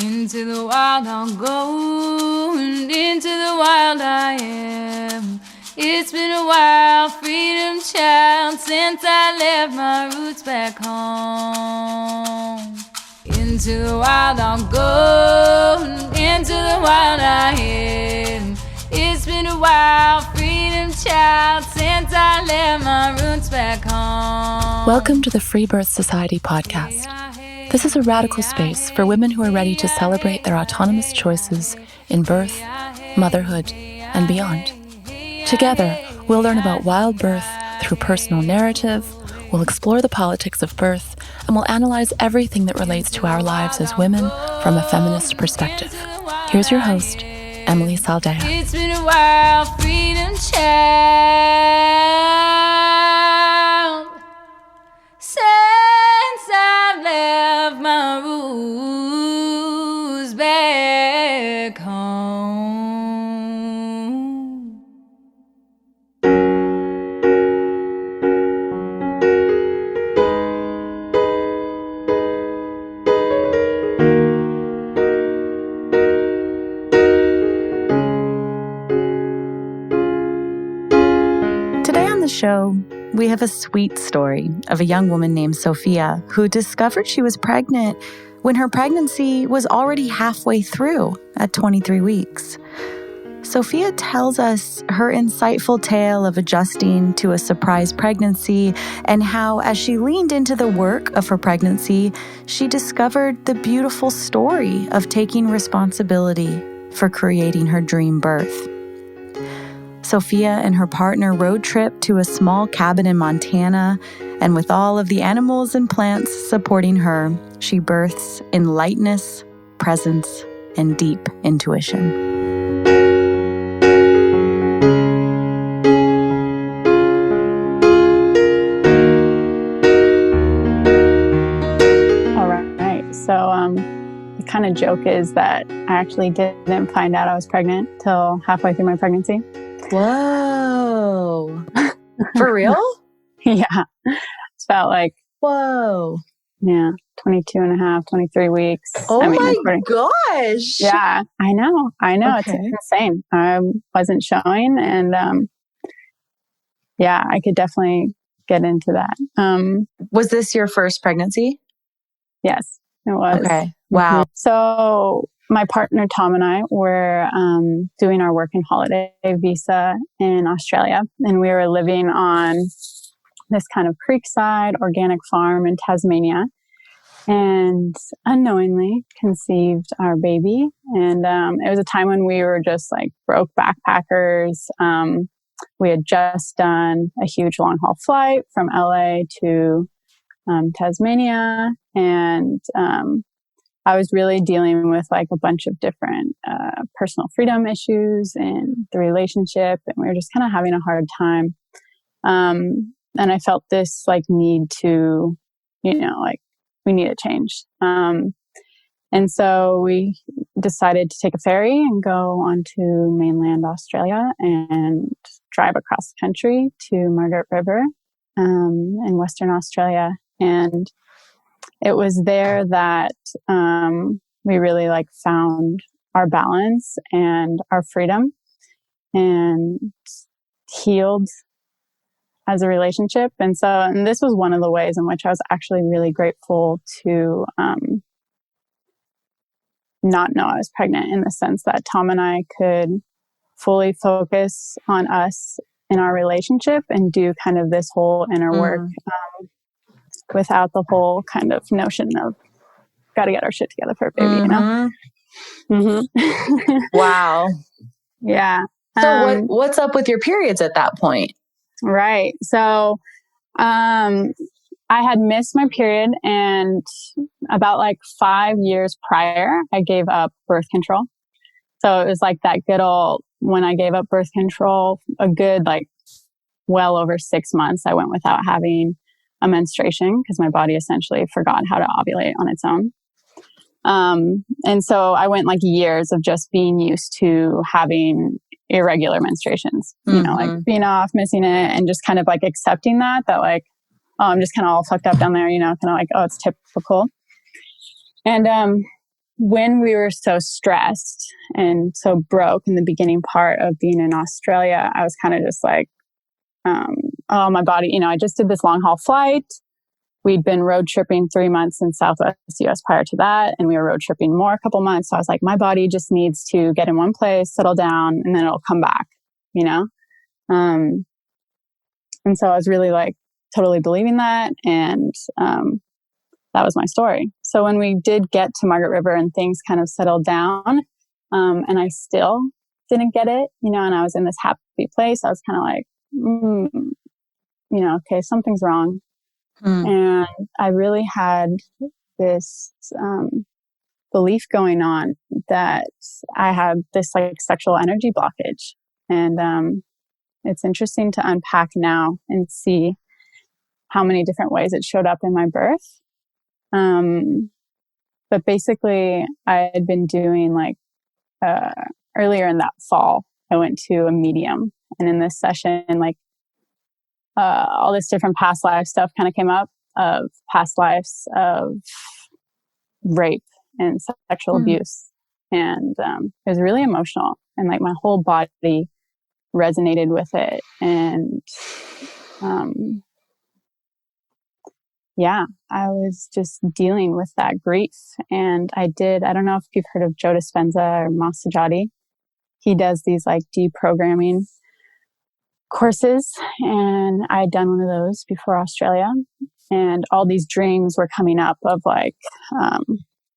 Into the wild I'll go, and into the wild I am. It's been a while, freedom child, since I left my roots back home. Into the wild I'll go, and into the wild I am. It's been a while, freedom child, since I left my roots back home. Welcome to the Freebirth Society podcast. This is a radical space for women who are ready to celebrate their autonomous choices in birth, motherhood, and beyond. Together, we'll learn about wild birth through personal narrative, we'll explore the politics of birth, and we'll analyze everything that relates to our lives as women from a feminist perspective. Here's your host, Emily Saldea. It's been a while, freedom child, since I left my roots back home. Today on the show, we have a sweet story of a young woman named Sophia who discovered she was pregnant when her pregnancy was already halfway through at 23 weeks. Sophia tells us her insightful tale of adjusting to a surprise pregnancy and how, as she leaned into the work of her pregnancy, she discovered the beautiful story of taking responsibility for creating her dream birth. Sophia and her partner road trip to a small cabin in Montana, and with all of the animals and plants supporting her, she births in lightness, presence, and deep intuition. All right. So the kind of joke is that I actually didn't find out I was pregnant till halfway through my pregnancy. Whoa. For real? Yeah. It's about like, Whoa. 22 and a half, 23 weeks. Oh my according- gosh. Yeah, I know. Okay. It's insane. I wasn't showing and I could definitely get into that. Was this your first pregnancy? Yes, it was. Okay. Wow. So my partner, Tom, and I were doing our work and holiday visa in Australia. And we were living on this kind of creekside organic farm in Tasmania and unknowingly conceived our baby. And it was a time when we were just like broke backpackers. We had just done a huge long haul flight from LA to Tasmania. And I was really dealing with like a bunch of different personal freedom issues in the relationship, and we were just kind of having a hard time. And I felt this like need to, like we need a change. And so we decided to take a ferry and go onto mainland Australia and drive across the country to Margaret River in Western Australia. And it was there that we really like found our balance and our freedom and healed as a relationship. And this was one of the ways in which I was actually really grateful to not know I was pregnant, in the sense that Tom and I could fully focus on us in our relationship and do kind of this whole inner work without the whole kind of notion of got to get our shit together for a baby, Wow. Yeah. So what's up with your periods at that point? Right. So I had missed my period, and about like 5 years prior, I gave up birth control. So it was like that good old, when I gave up birth control, a good like well over 6 months, I went without having a menstruation because my body essentially forgot how to ovulate on its own. And so I went like years of just being used to having irregular menstruations, like being off, missing it, and just kind of like accepting that like, oh, I'm just kind of all fucked up down there, kind of like, oh, it's typical. And when we were so stressed and so broke in the beginning part of being in Australia, I was kind of just like, oh, my body, I just did this long haul flight. We'd been road tripping 3 months in Southwest US prior to that. And we were road tripping more a couple months. So I was like, my body just needs to get in one place, settle down, and then it'll come back, And so I was really like totally believing that. And, that was my story. So when we did get to Margaret River and things kind of settled down, and I still didn't get it, and I was in this happy place, I was kind of like, okay, something's wrong. And I really had this belief going on that I had this like sexual energy blockage. And it's interesting to unpack now and see how many different ways it showed up in my birth. But basically I had been doing like, earlier in that fall, I went to a medium, and in this session, like, all this different past life stuff kind of came up of past lives of rape and sexual abuse. And, it was really emotional, and like my whole body resonated with it. And, I was just dealing with that grief. And I don't know if you've heard of Joe Dispenza or Masajati. He does these like deprogramming courses. And I had done one of those before Australia. And all these dreams were coming up of like,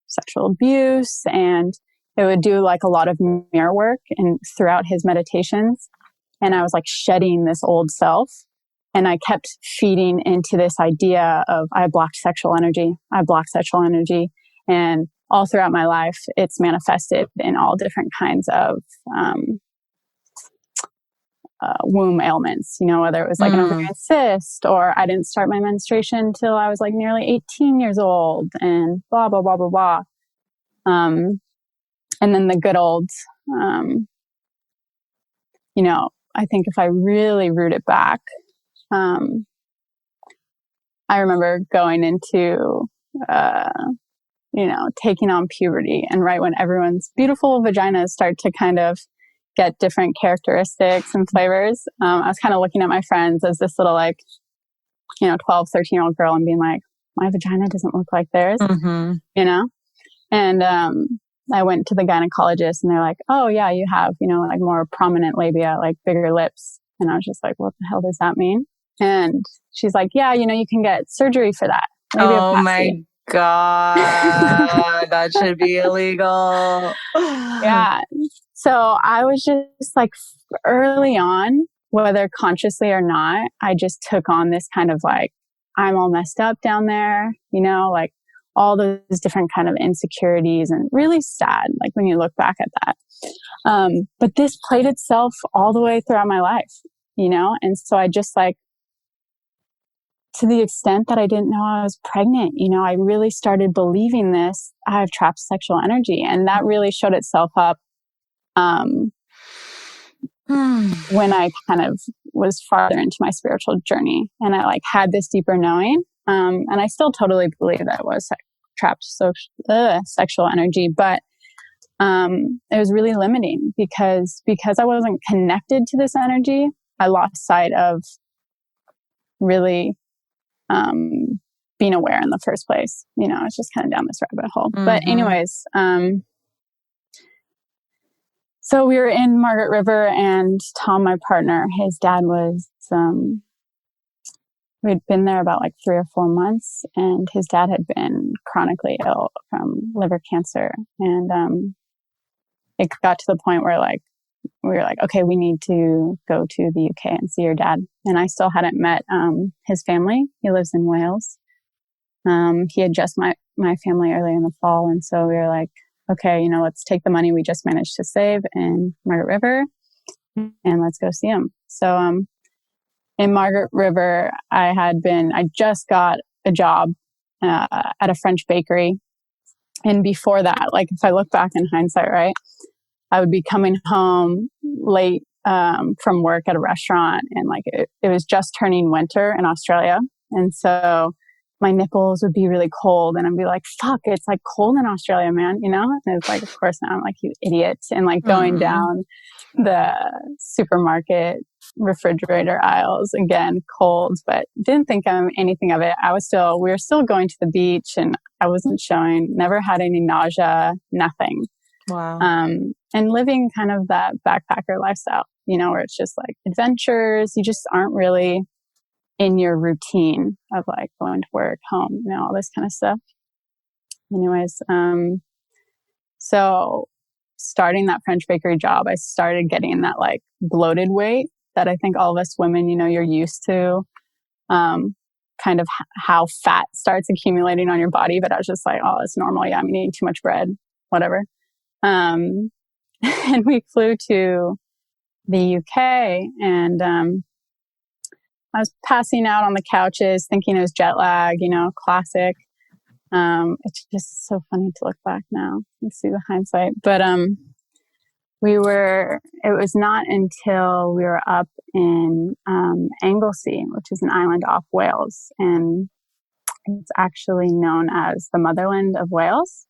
sexual abuse. And it would do like a lot of mirror work and throughout his meditations. And I was like shedding this old self. And I kept feeding into this idea of I blocked sexual energy. And all throughout my life, it's manifested in all different kinds of womb ailments, whether it was like an ovarian cyst, or I didn't start my menstruation till I was like nearly 18 years old, and blah, blah, blah, blah, blah. And then the good old, I think if I really root it back, I remember going into, taking on puberty, and right when everyone's beautiful vaginas start to kind of get different characteristics and flavors, I was kind of looking at my friends as this little 12, 13-year-old girl and being like, my vagina doesn't look like theirs, And I went to the gynecologist, and they're like, oh yeah, you have, like more prominent labia, like bigger lips. And I was just like, what the hell does that mean? And she's like, yeah, you can get surgery for that. Oh my God, that should be illegal. Yeah. So I was just like early on, whether consciously or not, I just took on this kind of like, I'm all messed up down there, like all those different kind of insecurities, and really sad, like when you look back at that. But this played itself all the way throughout my life, and so I just like, to the extent that I didn't know I was pregnant, I really started believing this. I have trapped sexual energy. And that really showed itself up when I kind of was farther into my spiritual journey, and I like had this deeper knowing. And I still totally believe that it was trapped sexual energy, but it was really limiting because I wasn't connected to this energy. I lost sight of really being aware in the first place. It's just kind of down this rabbit hole. But anyways, so we were in Margaret River, and Tom, my partner, his dad was, we'd been there about like 3 or 4 months, and his dad had been chronically ill from liver cancer. And it got to the point where we were like, okay, we need to go to the UK and see your dad. And I still hadn't met his family. He lives in Wales. He had just met my family early in the fall. And so we were like, okay, let's take the money we just managed to save in Margaret River and let's go see him. So in Margaret River, I just got a job at a French bakery. And before that, like if I look back in hindsight, right, I would be coming home late from work at a restaurant, and like it was just turning winter in Australia. And so my nipples would be really cold and I'd be like, fuck, it's like cold in Australia, man, you know? And it's like, of course, now I'm like, you idiot. And like going down the supermarket refrigerator aisles, again, cold, but didn't think anything of it. We were still going to the beach and I wasn't showing, never had any nausea, nothing. Wow. And living kind of that backpacker lifestyle, you know, where it's just like adventures. You just aren't really in your routine of like going to work, home, you know, all this kind of stuff. Anyways, so starting that French bakery job, I started getting that like bloated weight that I think all of us women, you know, you're used to, kind of how fat starts accumulating on your body. But I was just like, oh, it's normal. Yeah, I'm eating too much bread, whatever. And we flew to the UK and, I was passing out on the couches thinking it was jet lag, you know, classic. It's just so funny to look back now and see the hindsight. But it was not until we were up in Anglesey, which is an island off Wales. And it's actually known as the motherland of Wales.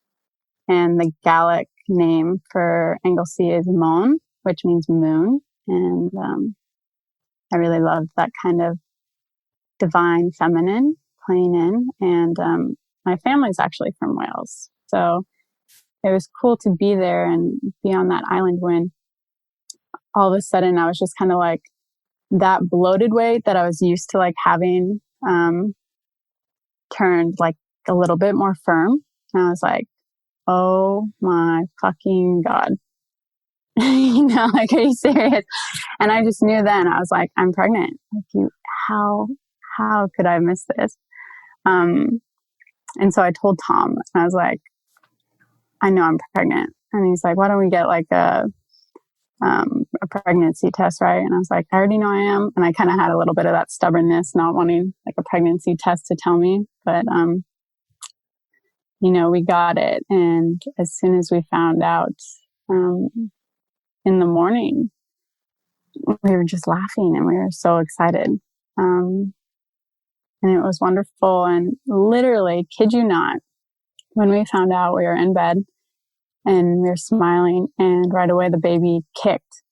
And the Gaelic name for Anglesey is Mon, which means moon. And I really loved that kind of divine feminine playing in. And my family's actually from Wales. So it was cool to be there and be on that island when all of a sudden I was just kind of like that bloated weight that I was used to like having turned like a little bit more firm. And I was like, oh my fucking God. You know, like, are you serious? And I just knew then, I was like, I'm pregnant. Like, how could I miss this? And so I told Tom, I was like, I know I'm pregnant. And he's like, why don't we get like a pregnancy test, right? And I was like, I already know I am. And I kind of had a little bit of that stubbornness, not wanting like a pregnancy test to tell me. But, you know, we got it. And as soon as we found out, in the morning, we were just laughing and we were so excited. And it was wonderful. And literally, kid you not, when we found out, we were in bed and we were smiling and right away the baby kicked.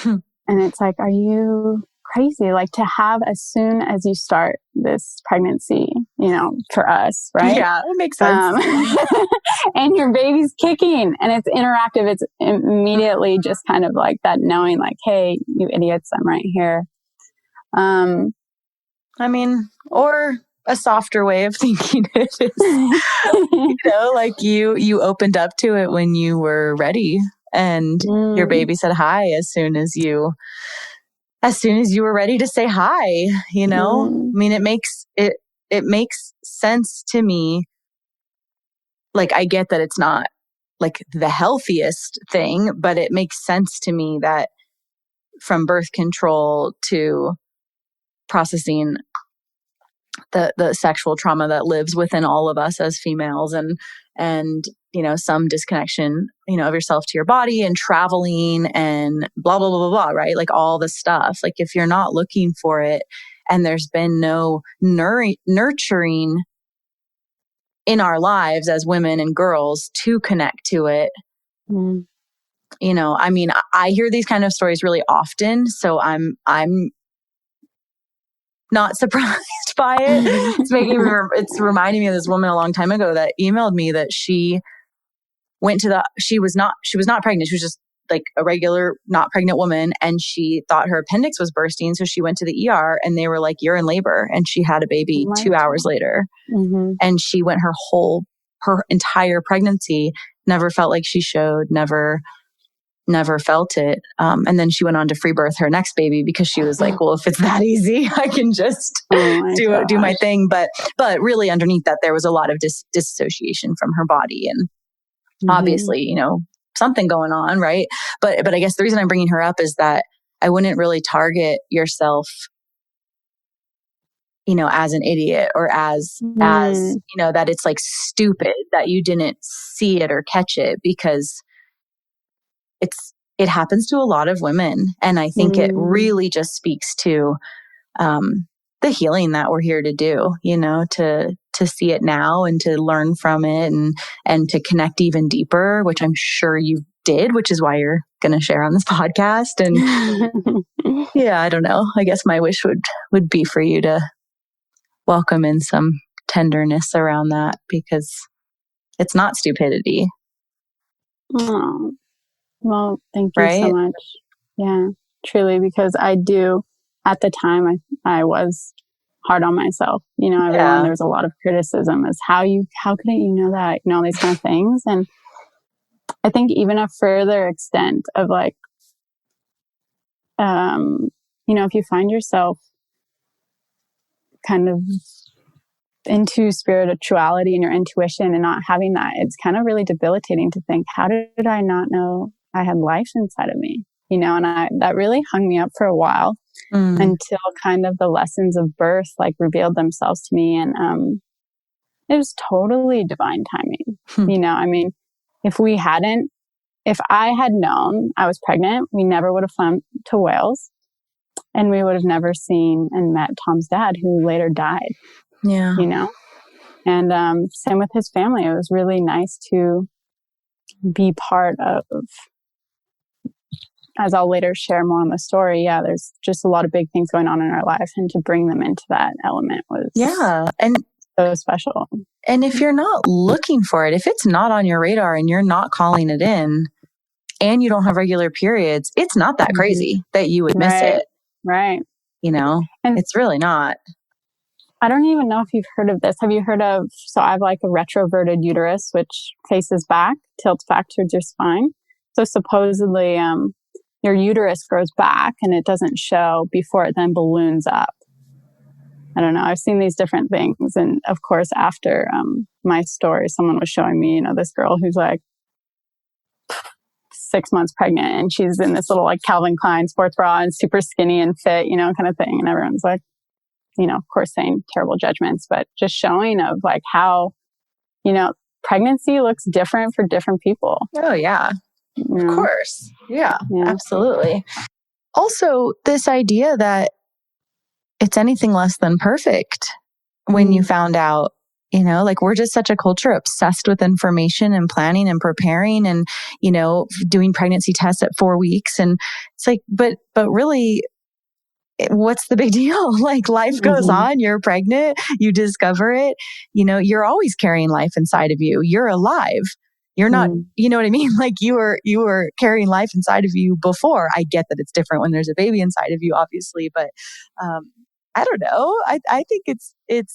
And it's like, are you crazy? Like to have as soon as you start this pregnancy, you know, for us, right? Yeah, it makes sense. And your baby's kicking and it's interactive. It's immediately just kind of like that knowing like, hey, you idiots, I'm right here. I mean, or a softer way of thinking it is, you know, like you opened up to it when you were ready and your baby said hi as soon as you were ready to say hi, you know? I mean, it makes sense to me. Like, I get that it's not like the healthiest thing, but it makes sense to me that from birth control to processing the sexual trauma that lives within all of us as females and, you know, some disconnection, you know, of yourself to your body and traveling and blah, blah, blah, blah, blah, right? Like all the stuff. Like if you're not looking for it and there's been no nurturing in our lives as women and girls to connect to it, you know, I mean, I hear these kind of stories really often. So I'm not surprised by it. It's reminding me of this woman a long time ago that emailed me that she was not pregnant. She was just like a regular, not pregnant woman. And she thought her appendix was bursting. So she went to the ER and they were like, you're in labor. And she had a baby 2 hours later. And she went her entire pregnancy, never felt like she showed, never felt it. And then she went on to Freebirth her next baby because she was like, well, if it's that easy, I can just do my thing. But really underneath that, there was a lot of disassociation from her body and obviously, you know, something going on. Right. But I guess the reason I'm bringing her up is that I wouldn't really target yourself, you know, as an idiot or as, you know, that it's like stupid that you didn't see it or catch it because it happens to a lot of women. And I think it really just speaks to the the healing that we're here to do, to see it now and to learn from it and to connect even deeper, which I'm sure you did, which is why you're going to share on this podcast. And yeah, I don't know. I guess my wish would be for you to welcome in some tenderness around that, because it's not stupidity. Oh, well, thank you right? so much. Yeah, truly, because I do, at the time, I was hard on myself. Everyone, there was a lot of criticism as how couldn't you know that? All these kind of things. And I think even a further extent of like, if you find yourself kind of into spirituality and your intuition and not having that, it's kind of really debilitating to think, how did I not know I had life inside of me? And that really hung me up for a while until kind of the lessons of birth like revealed themselves to me. And it was totally divine timing. If I had known I was pregnant, we never would have flown to Wales, and we would have never seen and met Tom's dad, who later died. Yeah. And same with his family. It was really nice to be part of, as I'll later share more on the story. Yeah, there's just a lot of big things going on in our life, and to bring them into that element was and so special. And if you're not looking for it, if it's not on your radar and you're not calling it in, and you don't have regular periods, it's not that crazy that you would miss it. Right. And it's really not. I don't even know if you've heard of this. Have you heard of, so I have like a retroverted uterus, which faces back, tilts back towards your spine. So supposedly your uterus grows back and it doesn't show before it then balloons up. I don't know. I've seen these different things. And of course, after my story, someone was showing me, this girl who's like 6 months pregnant, and she's in this little like Calvin Klein sports bra and super skinny and fit, kind of thing. And everyone's like, of course, saying terrible judgments, but just showing of like how, pregnancy looks different for different people. Oh, yeah. Of course. Yeah, absolutely. Also, this idea that it's anything less than perfect when you found out, like we're just such a culture obsessed with information and planning and preparing and, doing pregnancy tests at 4 weeks. And it's like, but really, what's the big deal? Like life goes on, you're pregnant, you discover it, you're always carrying life inside of you. You're alive. You're not, you know what I mean? Like you were carrying life inside of you before. I get that it's different when there's a baby inside of you, obviously, but I don't know. I think it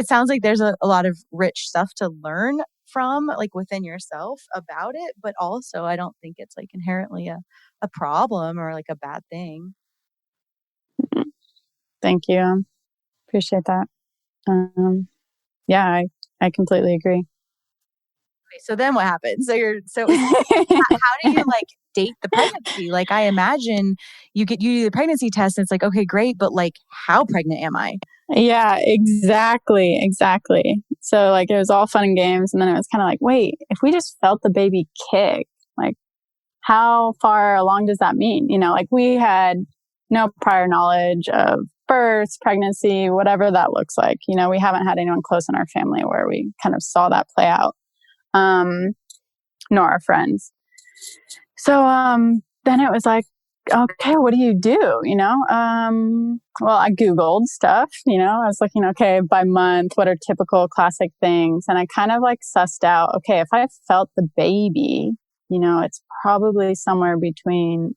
sounds like there's a lot of rich stuff to learn from, like within yourself about it, but also I don't think it's like inherently a problem or like a bad thing. Thank you. Appreciate that. Yeah, I completely agree. Okay, so then what happens? How do you like date the pregnancy? Like I imagine you do the pregnancy test and it's like, okay, great. But like, how pregnant am I? Yeah, exactly. So like, it was all fun and games. And then it was kind of like, wait, if we just felt the baby kick, like how far along does that mean? Like we had no prior knowledge of birth, pregnancy, whatever that looks like. We haven't had anyone close in our family where we kind of saw that play out, nor our friends. So then it was like, okay, what do you do? Well, I Googled stuff, I was looking, okay, by month, what are typical classic things? And I kind of like sussed out, okay, if I felt the baby, it's probably somewhere between,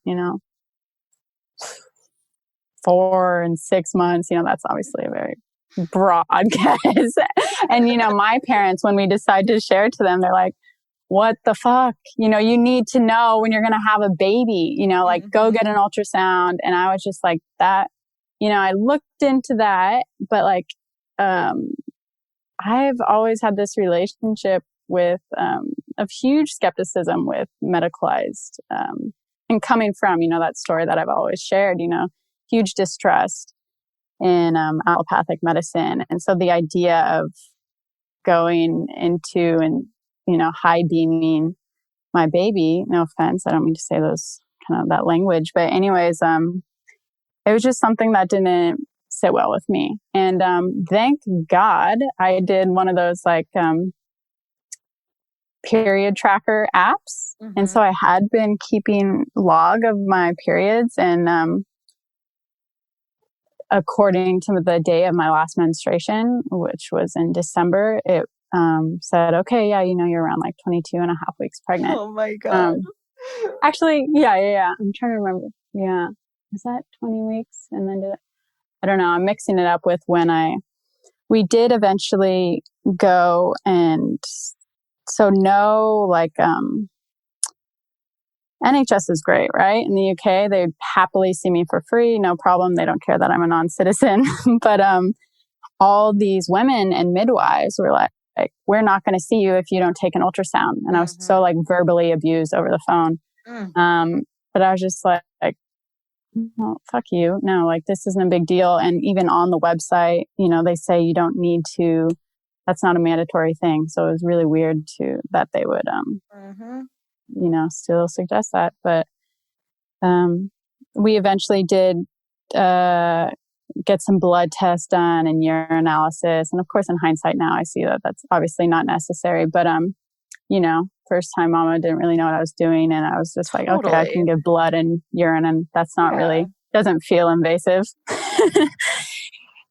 4 and 6 months. That's obviously a very broad guess. And, my parents, when we decide to share to them, they're like, what the fuck? You need to know when you're going to have a baby, like go get an ultrasound. And I was just like that, I looked into that, but like, I've always had this relationship with, of huge skepticism with medicalized, and coming from, that story that I've always shared, huge distrust in, allopathic medicine. And so the idea of going into and, high beaming my baby, no offense, I don't mean to say those kind of that language, but anyways, it was just something that didn't sit well with me. And thank God I did one of those like period tracker apps. Mm-hmm. And so I had been keeping log of my periods, and according to the day of my last menstruation, which was in December, it said, okay, yeah, you're around like 22 and a half weeks pregnant. Oh my God. Actually, yeah. I'm trying to remember. Yeah. Was that 20 weeks? And then I don't know. I'm mixing it up with when we did eventually go, and so no, like, NHS is great, right? In the UK, they'd happily see me for free. No problem. They don't care that I'm a non-citizen. But all these women and midwives were like, we're not going to see you if you don't take an ultrasound. And I was so like verbally abused over the phone. But I was just like, well, fuck you. No, like this isn't a big deal. And even on the website, they say you don't need to, that's not a mandatory thing. So it was really weird that they would, still suggest that. But we eventually did get some blood tests done and urinalysis. And of course, in hindsight now, I see that that's obviously not necessary. But, first time mama didn't really know what I was doing. And I was just like, okay, I can give blood and urine, and that's not really, doesn't feel invasive.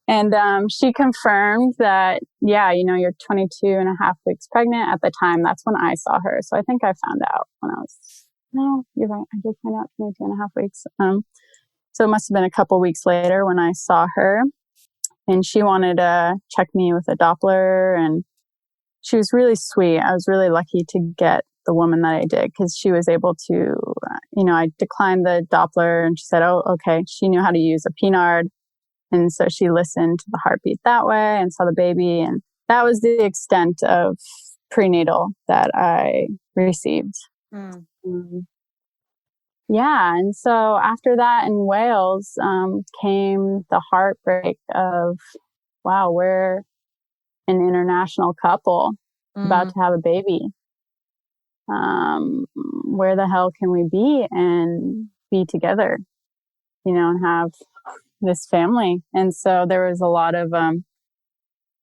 And she confirmed that, you're 22 and a half weeks pregnant at the time. That's when I saw her. So I think I found out when I was, no, you're right. I did find out 22 and a half weeks. So it must have been a couple weeks later when I saw her, and she wanted to check me with a Doppler, and she was really sweet. I was really lucky to get the woman that I did, because she was able to, I declined the Doppler, and she said, oh, okay. She knew how to use a Pinard. And so she listened to the heartbeat that way and saw the baby. And that was the extent of prenatal that I received. Yeah. And so after that in Wales came the heartbreak of, wow, we're an international couple about to have a baby. Where the hell can we be and be together, and have this family? And so there was a lot of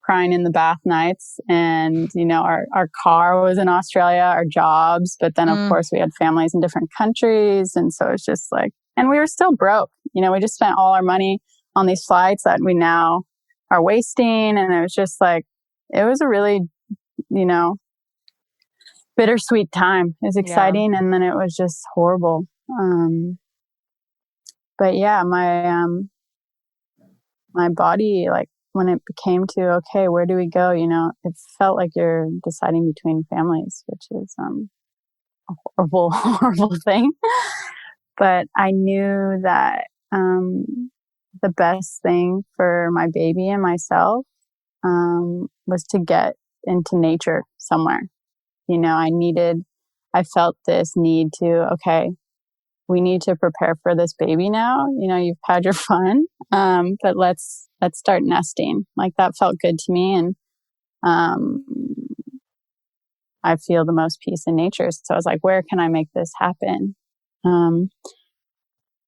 crying in the bath nights, and our car was in Australia, our jobs, but then of course we had families in different countries, and so it's just like, and we were still broke. We just spent all our money on these flights that we now are wasting, and it was just like, it was a really bittersweet time. It was exciting, and then it was just horrible. But yeah, my body, like, when it became to, okay, where do we go? It felt like you're deciding between families, which is a horrible, horrible thing. But I knew that the best thing for my baby and myself was to get into nature somewhere. I felt this need to, okay, we need to prepare for this baby now. You've had your fun, but let's start nesting. Like, that felt good to me. And I feel the most peace in nature. So I was like, where can I make this happen?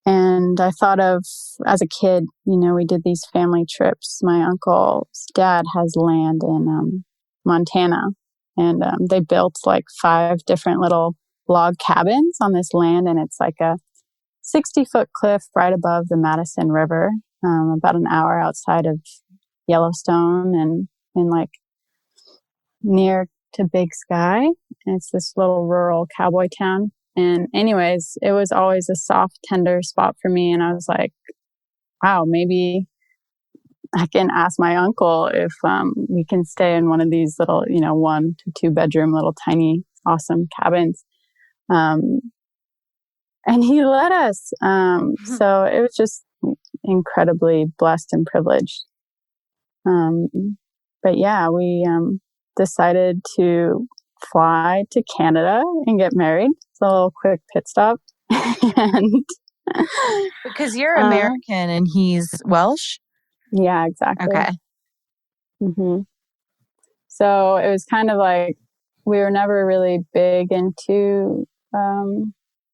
And I thought of, as a kid, we did these family trips. My uncle's dad has land in Montana, and they built like 5 different little log cabins on this land. And it's like a 60-foot cliff right above the Madison River, about an hour outside of Yellowstone, and like near to Big Sky. And it's this little rural cowboy town. And anyways, it was always a soft, tender spot for me. And I was like, wow, maybe I can ask my uncle if we can stay in one of these little, 1 to 2 bedroom, little tiny, awesome cabins. And he let us. So it was just incredibly blessed and privileged. But yeah, we decided to fly to Canada and get married. It's a little quick pit stop. And because you're American and he's Welsh? Yeah, exactly. Okay. Mm-hmm. So it was kind of like, we were never really big into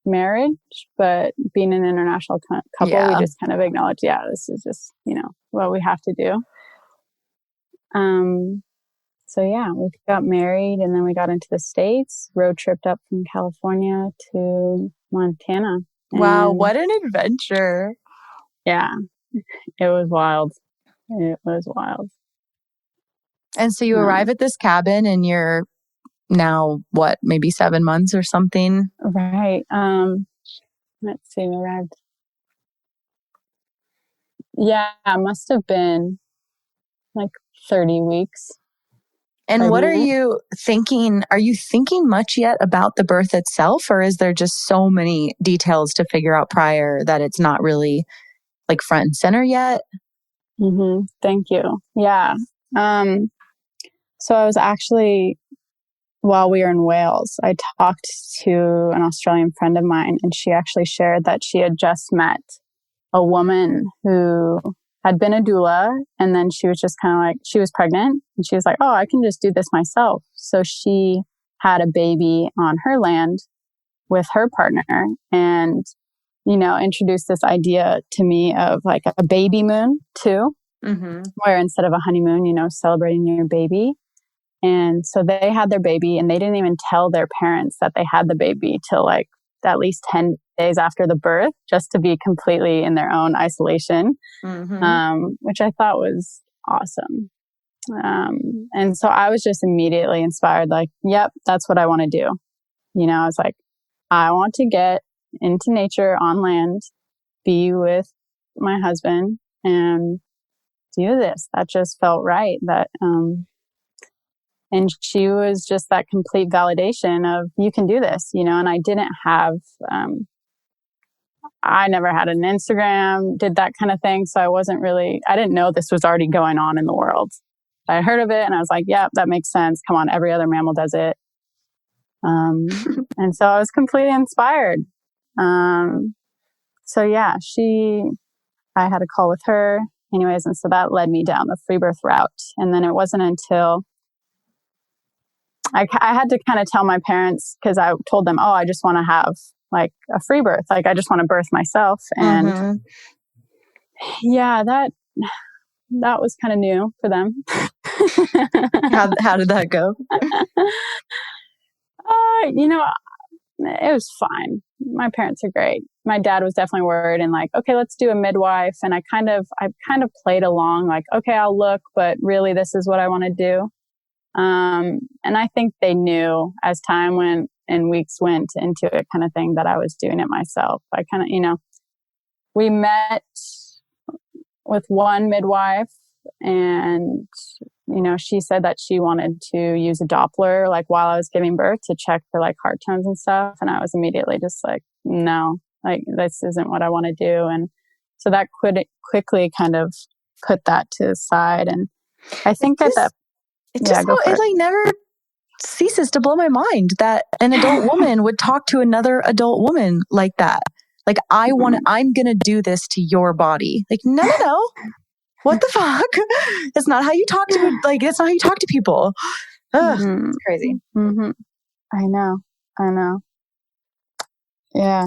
marriage, but being an international couple, we just kind of acknowledge, this is just, what we have to do. So we got married, and then we got into the States, road tripped up from California to Montana. Wow, what an adventure. Yeah, it was wild. It was wild. And so you arrive at this cabin, and you're now, what, maybe 7 months or something? Right. Let's see, we arrived. Yeah, it must have been like 30 weeks. And what are you thinking? Are you thinking much yet about the birth itself, or is there just so many details to figure out prior that it's not really like front and center yet? Mm-hmm. Thank you. Yeah. So I was actually, while we were in Wales, I talked to an Australian friend of mine, and she actually shared that she had just met a woman who had been a doula, and then she was just kind of like, she was pregnant, and she was like, oh, I can just do this myself. So she had a baby on her land with her partner, and, introduced this idea to me of like a baby moon too, where instead of a honeymoon, celebrating your baby. And so they had their baby, and they didn't even tell their parents that they had the baby till like at least 10 days after the birth, just to be completely in their own isolation, which I thought was awesome. And so I was just immediately inspired, like, yep, that's what I want to do. I was like, I want to get into nature on land, be with my husband, and do this. That just felt right. And she was just that complete validation of, you can do this, and I didn't have, I never had an Instagram, did that kind of thing. So I didn't know this was already going on in the world. I heard of it, and I was like, yeah, that makes sense. Come on, every other mammal does it. And so I was completely inspired. So yeah, I had a call with her anyways. And so that led me down the Freebirth route. And then it wasn't until I had to kind of tell my parents, because I told them, oh, I just want to have like a free birth. Like, I just want to birth myself. And yeah, that was kind of new for them. How did that go? It was fine. My parents are great. My dad was definitely worried and like, okay, let's do a midwife. And I kind of played along like, okay, I'll look, but really this is what I want to do. And I think they knew as time went and weeks went into it kind of thing that I was doing it myself. I kind of, we met with one midwife, and, she said that she wanted to use a Doppler, like while I was giving birth, to check for like heart tones and stuff. And I was immediately just like, no, like this isn't what I want to do. And so that quickly kind of put that to the side. And I think it like never ceases to blow my mind that an adult woman would talk to another adult woman like that. Like, I'm going to do this to your body. Like, no. What the fuck? It's not how you talk to, it's not how you talk to people. Ugh, it's crazy. Mm-hmm. I know. Yeah.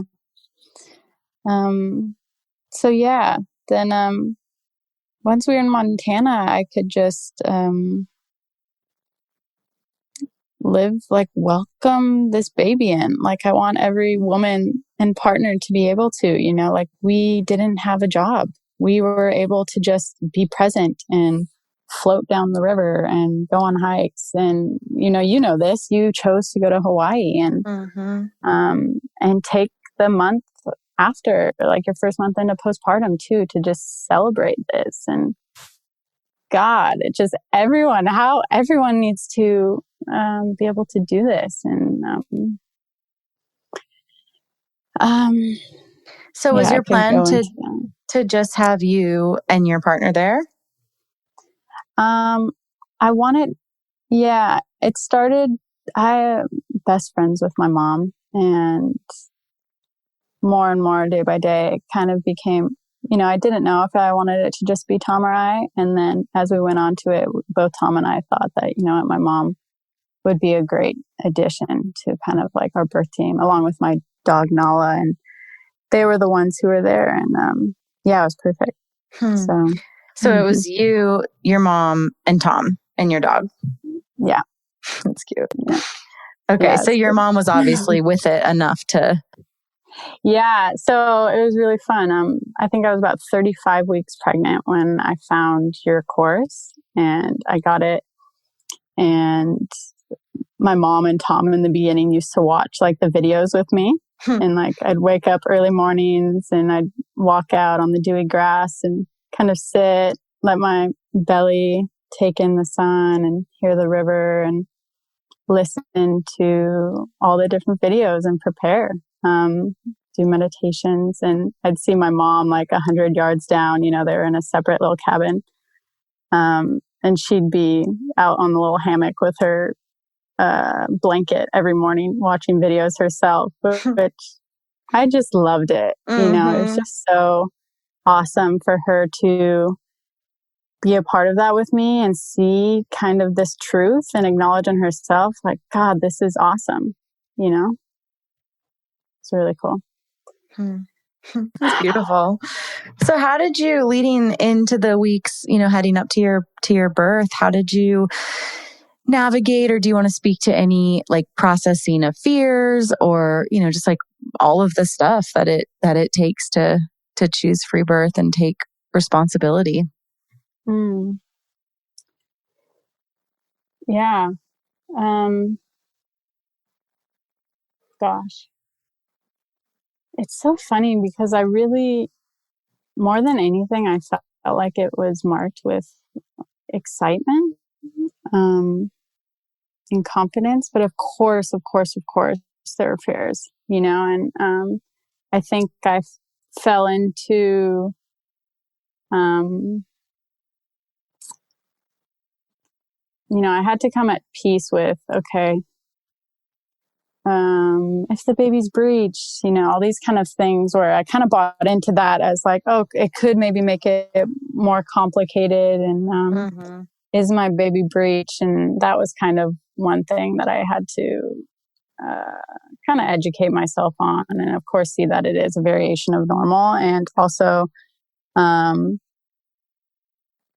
So yeah, then, once we were in Montana, I could just, welcome this baby in. Like, I want every woman and partner to be able to, like, we didn't have a job. We were able to just be present and float down the river and go on hikes. And, this, you chose to go to Hawaii and take the month after, like your first month into postpartum too, to just celebrate this. And God, it just, everyone needs to be able to do this. And so was your plan to just have you and your partner there? It started, I am best friends with my mom, and more day by day, it kind of became, I didn't know if I wanted it to just be Tom or I. And then as we went on to it, both Tom and I thought that, my mom would be a great addition to kind of like our birth team, along with my dog Nala, and they were the ones who were there. And yeah, it was perfect. So it was you, your mom, and Tom, and your dog. Yeah. That's cute. Yeah. Okay, Yeah, so your mom was obviously with it enough to... Yeah, so it was really fun. I think I was about 35 weeks pregnant when I found your course, and I got it. And my mom and Tom in the beginning used to watch like the videos with me. And like I'd wake up early mornings and I'd walk out on the dewy grass and kind of sit, let my belly take in the sun and hear the river and listen to all the different videos and prepare, do meditations. And I'd see my mom like 100 yards down, you know, they were in a separate little cabin. And she'd be out on the little hammock with her blanket every morning watching videos herself, which I just loved it. You know, it was just so awesome for her to be a part of that with me and see kind of this truth and acknowledge in herself, like, God, this is awesome. You know, it's really cool. That's beautiful. So how did you, leading into the weeks, you know, heading up to your birth, how did you navigate, or do you want to speak to any like processing of fears, or, you know, just like all of the stuff that it takes to choose free birth and take responsibility? Yeah. Gosh. It's so funny because I really, more than anything, I felt like it was marked with excitement, and confidence. But of course, there are fears, you know, and I think I fell into, you know, I had to come at peace with, okay, if the baby's breached, you know, all these kind of things where I kind of bought into that as like, oh, it could maybe make it more complicated. And is my baby breached? And that was kind of one thing that I had to kind of educate myself on. And of course, see that it is a variation of normal. And also,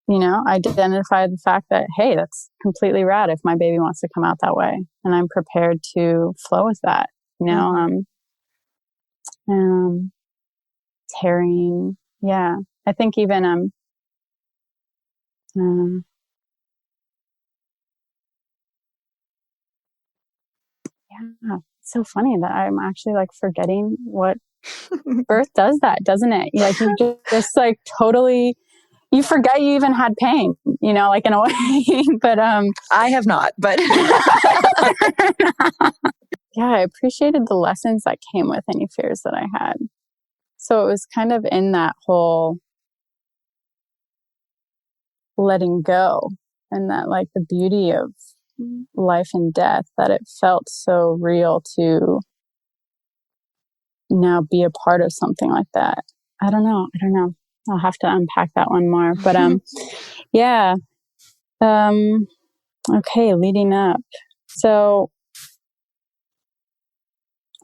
you know, identify the fact that, hey, that's completely rad if my baby wants to come out that way. And I'm prepared to flow with that, you know, tearing. Yeah. I think even, yeah, it's so funny that I'm actually like forgetting what birth does that, doesn't it? Like you just like totally, you forget you even had pain, you know, like in a way. But I have not, but yeah, I appreciated the lessons that came with any fears that I had. So it was kind of in that whole letting go, and that like the beauty of life and death, that it felt so real to now be a part of something like that. I don't know. I'll have to unpack that one more. But yeah. Okay, leading up. So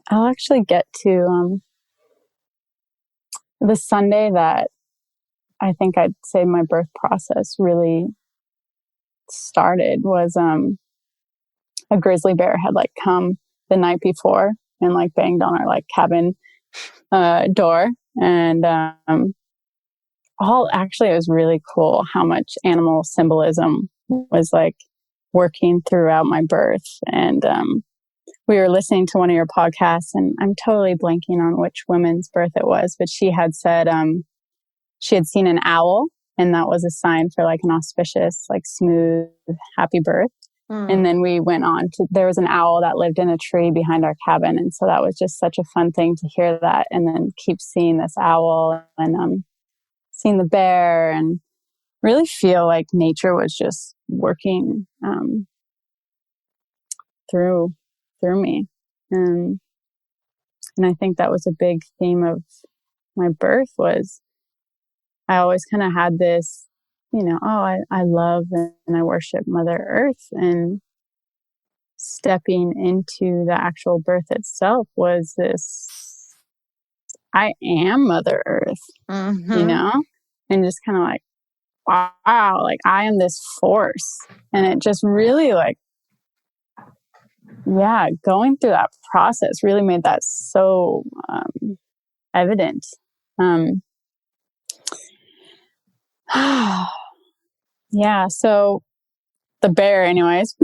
I'll actually get to the Sunday that I think I'd say my birth process really started was a grizzly bear had like come the night before and like banged on our like cabin door. And it was really cool how much animal symbolism was like working throughout my birth. And we were listening to one of your podcasts, and I'm totally blanking on which woman's birth it was, but she had said she had seen an owl, and that was a sign for like an auspicious, like smooth, happy birth. And then we went on to, there was an owl that lived in a tree behind our cabin. And so that was just such a fun thing to hear that, and then keep seeing this owl and seeing the bear, and really feel like nature was just working through me. And I think that was a big theme of my birth was I always kind of had this, you know, I love and I worship Mother Earth. And stepping into the actual birth itself was this, I am Mother Earth, you know, and just kind of like, wow, like I am this force. And it just really like, yeah, going through that process really made that so evident. Yeah, so the bear, anyways,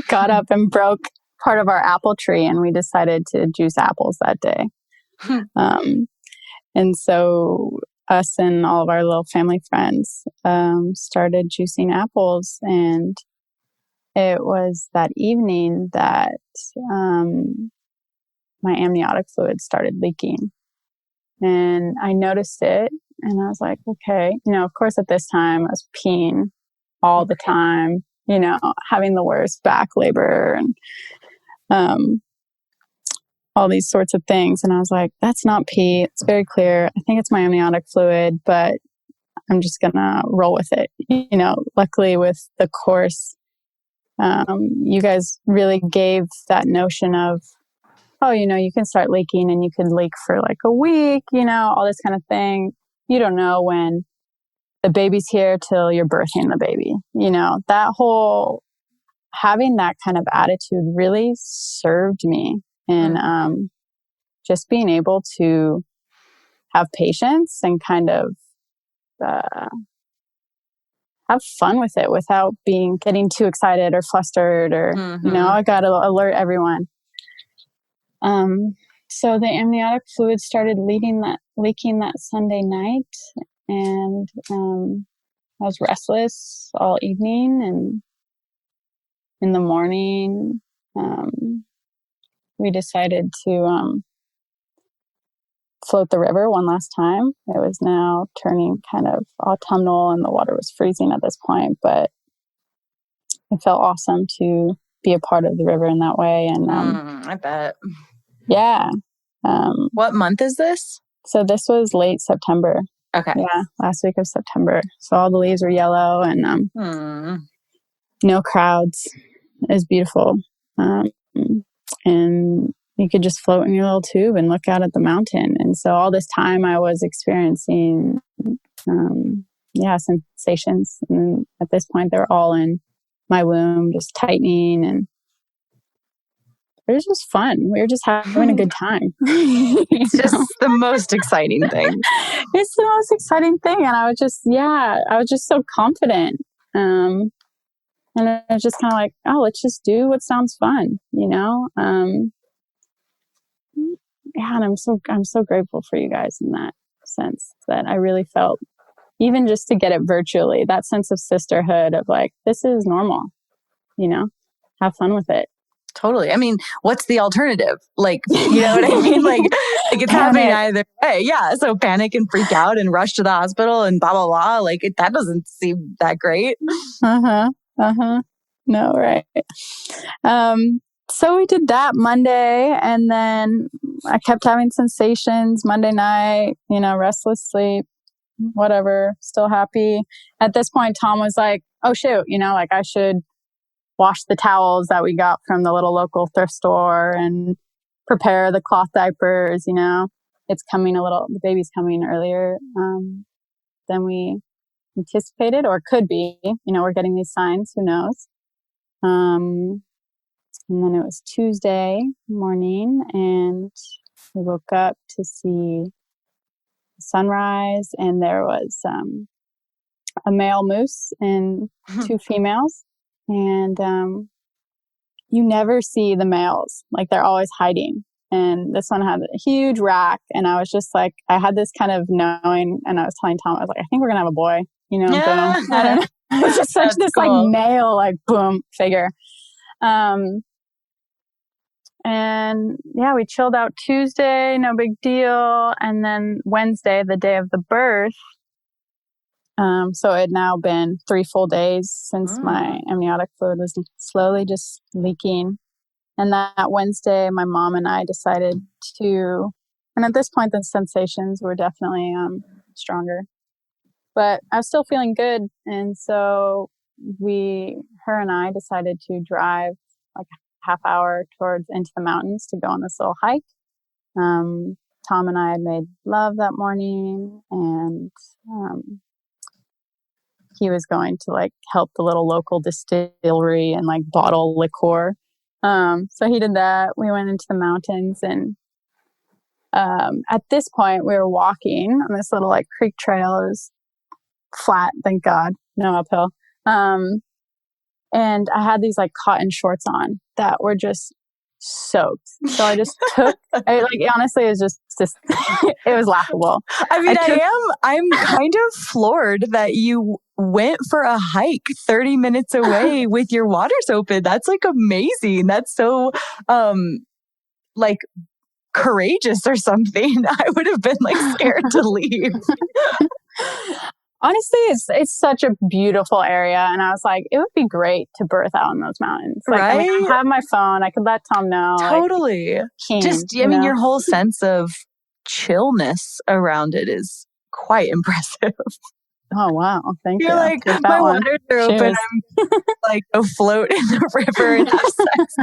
got up and broke part of our apple tree, and we decided to juice apples that day. And so us and all of our little family friends started juicing apples, and it was that evening that my amniotic fluid started leaking. And I noticed it, and I was like, okay, you know, of course at this time I was peeing all the time, you know, having the worst back labor and all these sorts of things. And I was like, that's not pee. It's very clear. I think it's my amniotic fluid, but I'm just going to roll with it. You know, luckily with the course, you guys really gave that notion of, oh, you know, you can start leaking and you can leak for like a week, you know, all this kind of thing. You don't know when the baby's here till you're birthing the baby. You know, that whole having that kind of attitude really served me. And just being able to have patience and kind of have fun with it without getting too excited or flustered or, you know, I got to alert everyone. So the amniotic fluid started leaking that Sunday night, and I was restless all evening, and in the morning, we decided to float the river one last time. It was now turning kind of autumnal and the water was freezing at this point, but it felt awesome to be a part of the river in that way. And I bet. Yeah. What month is this? So this was late September. Okay. Yeah, last week of September. So all the leaves were yellow and no crowds. It was beautiful. And you could just float in your little tube and look out at the mountain. And so all this time I was experiencing, sensations. And at this point, they were all in my womb, just tightening. And it was just fun. We were just having a good time. It's just the most exciting thing. It's the most exciting thing. And I was just so confident. And I was just kind of like, oh, let's just do what sounds fun, you know? And I'm so grateful for you guys in that sense, that I really felt, even just to get it virtually, that sense of sisterhood of like, this is normal, you know, have fun with it. Totally. I mean, what's the alternative? Like, you know what I mean? Like it's happening either way. Yeah. So panic and freak out and rush to the hospital and blah, blah, blah. Like that doesn't seem that great. No, right. So we did that Monday, and then I kept having sensations Monday night, you know, restless sleep, whatever, still happy. At this point, Tom was like, oh shoot, you know, like I should wash the towels that we got from the little local thrift store and prepare the cloth diapers, you know. The baby's coming earlier than we anticipated, or could be, you know, we're getting these signs, who knows. And then it was Tuesday morning, and we woke up to see the sunrise, and there was a male moose and two females. And you never see the males. Like, they're always hiding. And this one had a huge rack, and I was just like, I had this kind of knowing, and I was telling Tom, I was like, I think we're going to have a boy, you know, boom. I don't know. It was just such this cool, like male, like boom figure. And yeah, we chilled out Tuesday, no big deal. And then Wednesday, the day of the birth. So it had now been 3 full days since my amniotic fluid was slowly just leaking. And that Wednesday, my mom and I decided to, and at this point, the sensations were definitely stronger, but I was still feeling good. And so her and I decided to drive like half hour towards into the mountains to go on this little hike. Tom and I had made love that morning, and he was going to like help the little local distillery and like bottle liqueur. So he did that. We went into the mountains, and at this point we were walking on this little like creek trail. It was flat, thank God, no uphill. And I had these like cotton shorts on that were just soaked. So I just took, honestly, it was just it was laughable. I mean, I'm kind of floored that you went for a hike 30 minutes away with your waters open. That's like amazing. That's so, like courageous or something. I would have been like scared to leave. Honestly, it's such a beautiful area, and I was like, it would be great to birth out in those mountains. Like, right? I mean, I have my phone. I could let Tom know. Totally. Like, I mean, your whole sense of chillness around it is quite impressive. Oh, wow. Thank you. You're like, my waters are open. I'm like afloat in the river and have sex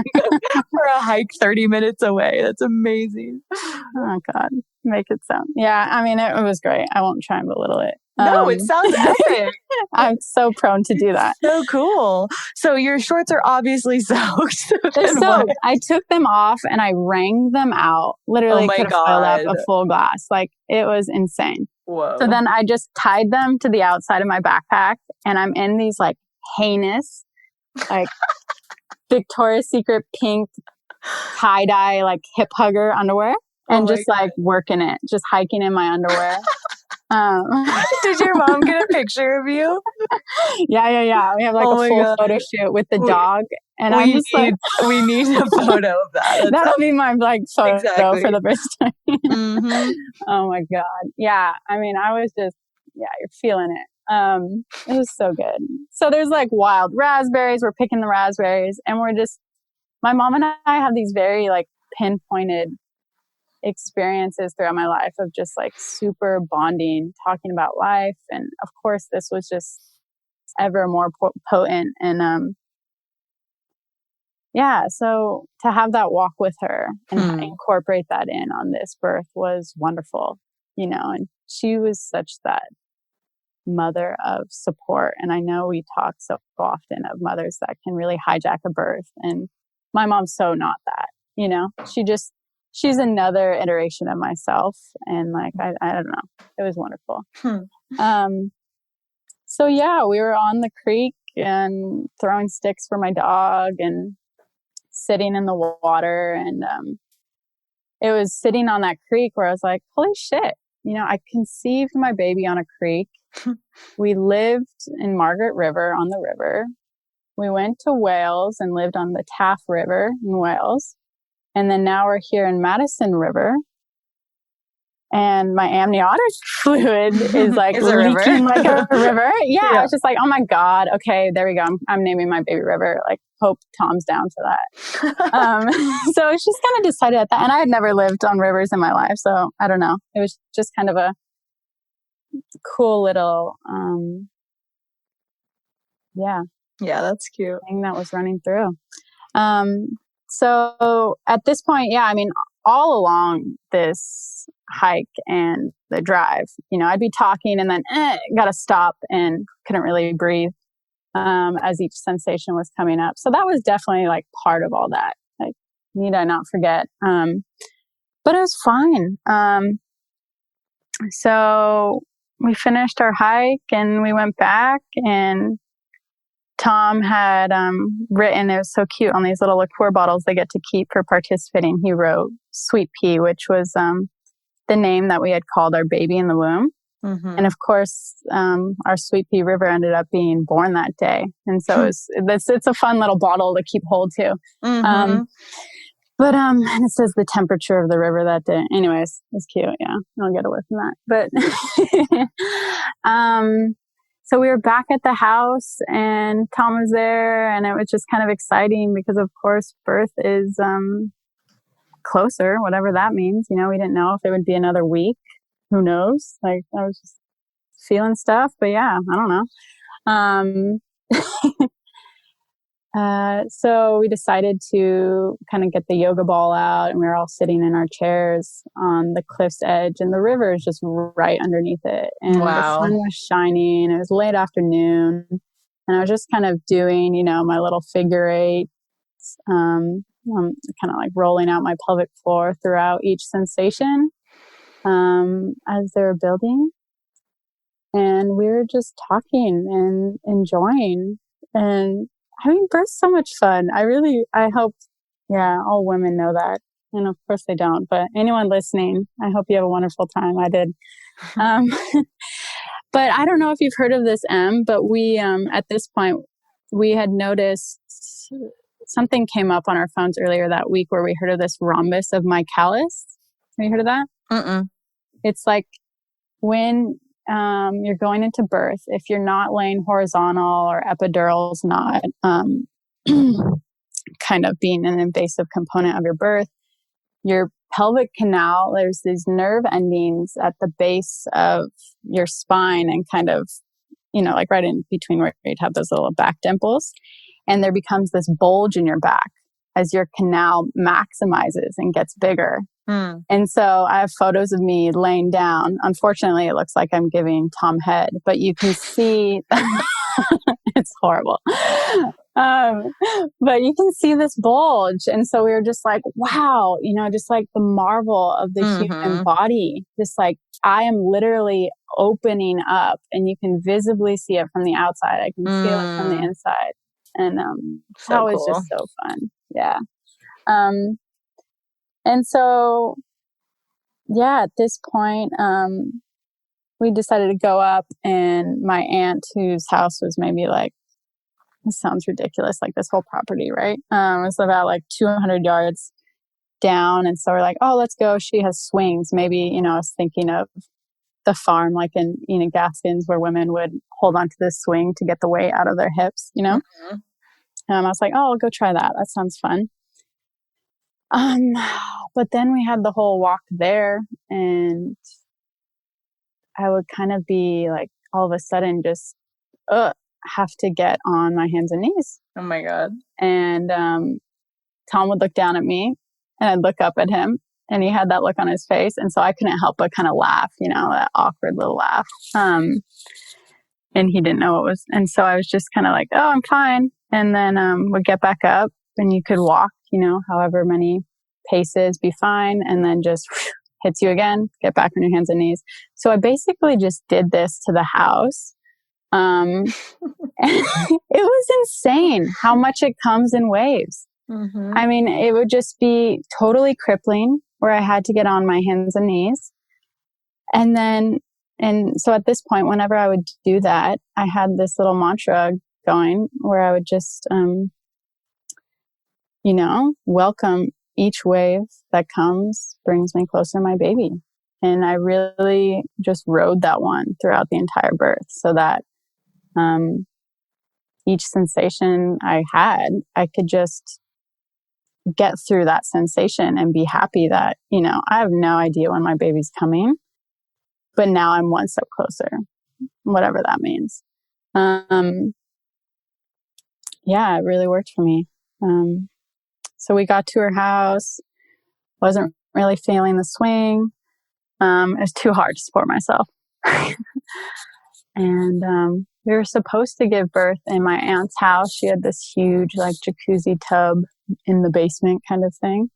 for a hike 30 minutes away. That's amazing. Oh, God. Make it sound. Yeah, I mean, it was great. I won't try and belittle it. No, it sounds epic. I'm so prone to do that. So cool. So your shorts are obviously soaked. They're soaked. I took them off and I wrung them out. Literally could have filled up a full glass. Like, it was insane. Whoa. So then I just tied them to the outside of my backpack, and I'm in these like heinous, like Victoria's Secret pink tie-dye, like hip hugger underwear, and just like working it, just hiking in my underwear. Did your mom get a picture of you? Yeah. We have like a full photo shoot with the dog. And I'm just like, we need a photo of that. That'll be my like photo for the first time. Mm-hmm. Oh my God. Yeah. I mean, I was just, you're feeling it. It was so good. So there's like wild raspberries. We're picking the raspberries, and my mom and I have these very like pinpointed experiences throughout my life of just like super bonding, talking about life. And of course, this was just ever more potent. And so to have that walk with her and incorporate that in on this birth was wonderful, and she was such that mother of support. And I know we talk so often of mothers that can really hijack a birth. And my mom's so not that, she's another iteration of myself. And like, I don't know, it was wonderful. So we were on the creek and throwing sticks for my dog and sitting in the water. And it was sitting on that creek where I was like, holy shit, I conceived my baby on a creek. We lived in Margaret River on the river. We went to Wales and lived on the Taff River in Wales. And then now we're here in Madison River. And my amniotic fluid is like leaking like a river. Yeah, I was just like, oh my God. Okay, there we go. I'm naming my baby river. Like, hope Tom's down for that. So it's just kind of decided at that. And I had never lived on rivers in my life. So I don't know. It was just kind of a cool little, yeah, that's cute thing that was running through. So at this point, I mean, all along this hike and the drive, I'd be talking and then got to stop and couldn't really breathe as each sensation was coming up. So that was definitely like part of all that. Like, need I not forget? But it was fine. So we finished our hike and we went back, and Tom had written, it was so cute, on these little liqueur bottles they get to keep for participating. He wrote Sweet Pea, which was the name that we had called our baby in the womb. Mm-hmm. And of course, our Sweet Pea River ended up being born that day. And so it's a fun little bottle to keep hold to. Mm-hmm. But and it says the temperature of the river that day. Anyways, it's cute. Yeah, I'll get away from that. But so we were back at the house, and Tom was there, and it was just kind of exciting because, of course, birth is closer, whatever that means. We didn't know if it would be another week. Who knows? Like, I was just feeling stuff, but I don't know. So we decided to kind of get the yoga ball out, and we were all sitting in our chairs on the cliff's edge, and the river is just right underneath it. And the sun was shining. It was late afternoon, and I was just kind of doing, my little figure eight, kind of like rolling out my pelvic floor throughout each sensation as they were building. And we were just talking and enjoying and having birth's so much fun. I hope, all women know that. And of course they don't, but anyone listening, I hope you have a wonderful time. I did. But I don't know if you've heard of this, but we, at this point, we had noticed something came up on our phones earlier that week where we heard of this rhombus of michalis. Have you heard of that? Mm-mm. It's like when you're going into birth, if you're not laying horizontal or epidural's not kind of being an invasive component of your birth, your pelvic canal, there's these nerve endings at the base of your spine and kind of, like right in between where you'd have those little back dimples. And there becomes this bulge in your back as your canal maximizes and gets bigger. And so I have photos of me laying down. Unfortunately, it looks like I'm giving Tom head, but you can see it's horrible. But you can see this bulge. And so we were just like, wow, just like the marvel of the human body. Just like I am literally opening up, and you can visibly see it from the outside. I can feel it from the inside. And that was just so fun. Yeah. And so, at this point, we decided to go up, and my aunt, whose house was maybe like, this sounds ridiculous, like this whole property, right? It was about like 200 yards down. And so we're like, oh, let's go. She has swings. Maybe, I was thinking of the farm, like in Enid Gaskins, where women would hold onto this swing to get the weight out of their hips, Mm-hmm. I was like, oh, I'll go try that. That sounds fun. But then we had the whole walk there, and I would kind of be like, all of a sudden just, have to get on my hands and knees. Oh my God. And, Tom would look down at me, and I'd look up at him, and he had that look on his face. And so I couldn't help but kind of laugh, that awkward little laugh. And he didn't know what was, and so I was just kind of like, oh, I'm fine. And then, would get back up, and you could walk, however many paces, be fine. And then just hits you again, get back on your hands and knees. So I basically just did this to the house. And it was insane how much it comes in waves. Mm-hmm. I mean, it would just be totally crippling where I had to get on my hands and knees. And so at this point, whenever I would do that, I had this little mantra going where I would just, welcome each wave that comes, brings me closer to my baby. And I really just rode that one throughout the entire birth, so that each sensation I had, I could just get through that sensation and be happy that, I have no idea when my baby's coming, but now I'm one step closer, whatever that means. It really worked for me. So we got to her house, wasn't really feeling the swing. It was too hard to support myself. And we were supposed to give birth in my aunt's house. She had this huge like jacuzzi tub in the basement kind of thing.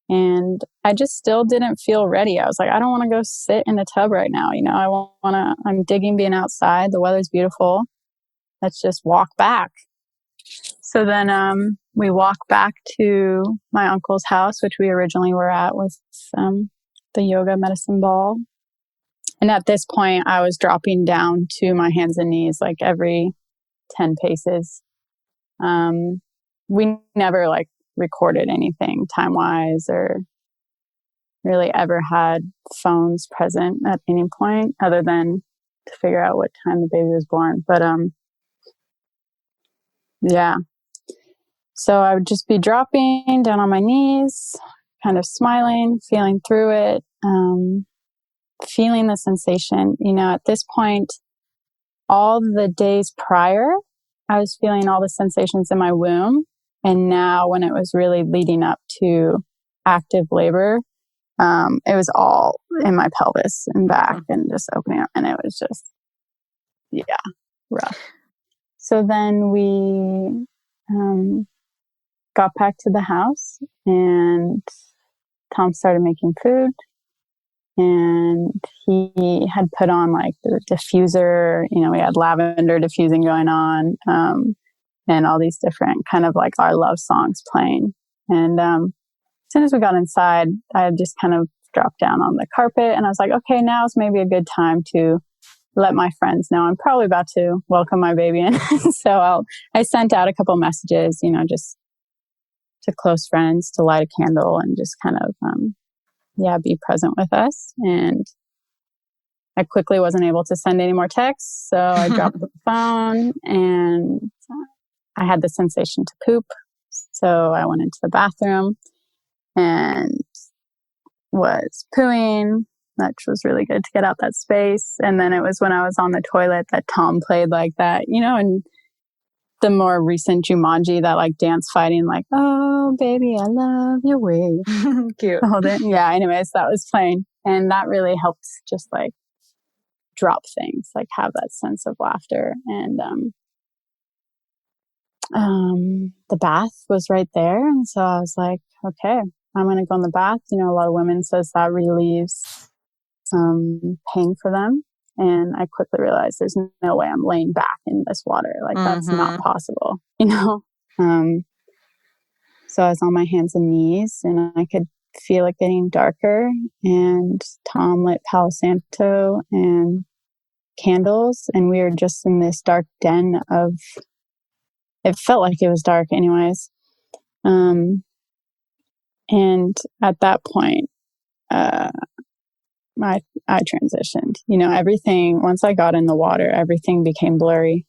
And I just still didn't feel ready. I was like, I don't want to go sit in a tub right now. I'm digging being outside. The weather's beautiful. Let's just walk back. So then we walked back to my uncle's house, which we originally were at with the yoga medicine ball. And at this point, I was dropping down to my hands and knees like every 10 paces. We never like recorded anything time-wise or really ever had phones present at any point other than to figure out what time the baby was born. But so I would just be dropping down on my knees, kind of smiling, feeling through it, feeling the sensation. At this point, all the days prior, I was feeling all the sensations in my womb. And now when it was really leading up to active labor, it was all in my pelvis and back and just opening up. And it was just, rough. So then we got back to the house and Tom started making food. And he had put on like the diffuser, we had lavender diffusing going on, and all these different kind of like our love songs playing. And as soon as we got inside, I had just kind of dropped down on the carpet and I was like, okay, now's maybe a good time to let my friends know I'm probably about to welcome my baby in. So I sent out a couple messages, just to close friends to light a candle and just kind of, be present with us. And I quickly wasn't able to send any more texts. So I dropped the phone and I had the sensation to poop. So I went into the bathroom and was pooing, which was really good to get out that space. And then it was when I was on the toilet that Tom played like that, and the more recent Jumanji, that like dance fighting, like, oh, baby, I love your way. Cute. Hold it. Yeah. Anyways, that was playing. And that really helps just like drop things, like have that sense of laughter. And the bath was right there. And so I was like, okay, I'm going to go in the bath. A lot of women says that relieves pain for them. And I quickly realized there's no way I'm laying back in this water. Like that's not possible, So I was on my hands and knees and I could feel it getting darker. And Tom lit Palo Santo and candles. And we were just in this dark den it felt like it was dark anyways. And at that point, I transitioned, everything, once I got in the water, everything became blurry.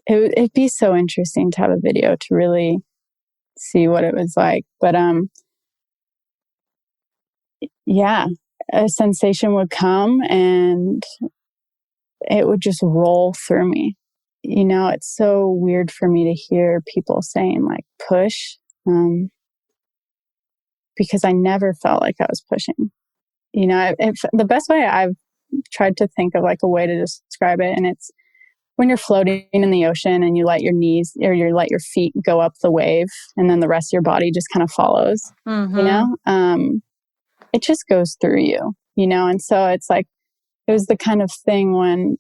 It'd be so interesting to have a video to really see what it was like. But, a sensation would come and it would just roll through me. It's so weird for me to hear people saying like push, because I never felt like I was pushing. The best way I've tried to think of like a way to describe it, and it's when you're floating in the ocean and you let your knees or you let your feet go up the wave and then the rest of your body just kind of follows, it just goes through you, and so it's like, it was the kind of thing when,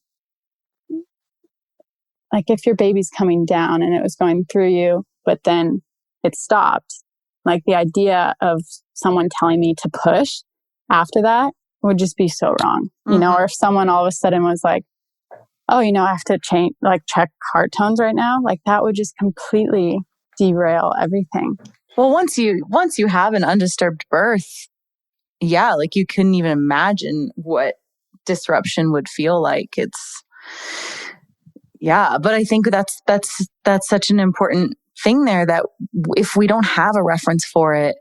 like if your baby's coming down and it was going through you, but then it stopped, like the idea of someone telling me to push after that would just be so wrong, or if someone all of a sudden was like, oh, I have to check heart tones right now. Like that would just completely derail everything. Well, once you have an undisturbed birth, like you couldn't even imagine what disruption would feel like. But I think that's such an important thing there, that if we don't have a reference for it,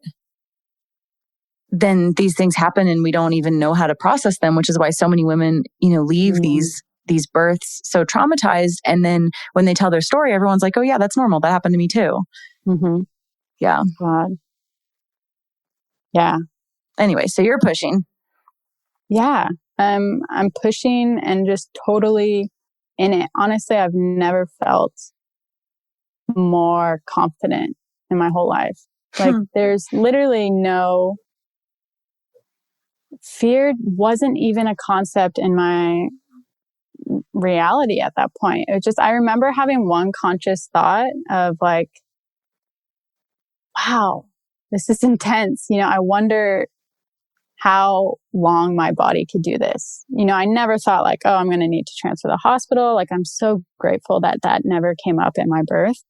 then these things happen and we don't even know how to process them, which is why so many women, leave these births so traumatized. And then when they tell their story, everyone's like, oh yeah, that's normal. That happened to me too. Mm-hmm. Yeah. God. Yeah. Anyway, so you're pushing. Yeah. I'm pushing and just totally in it. Honestly, I've never felt more confident in my whole life. Like there's literally no fear, wasn't even a concept in my reality at that point. It was just, I remember having one conscious thought of like, wow, this is intense. I wonder how long my body could do this. I never thought like, oh, I'm going to need to transfer to the hospital. Like, I'm so grateful that never came up in my birth.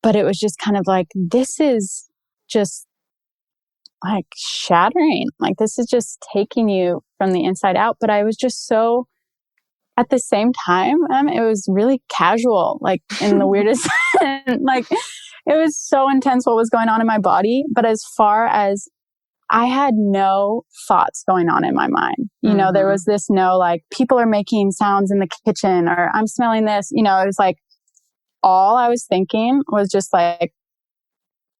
But it was just kind of like, this is just like shattering. Like, this is just taking you from the inside out. But I was just so, at the same time, it was really casual, like in the weirdest, like it was so intense what was going on in my body. But as far as I had no thoughts going on in my mind. You know, there was this no like, people are making sounds in the kitchen or I'm smelling this. You know, it was like, all I was thinking was just like,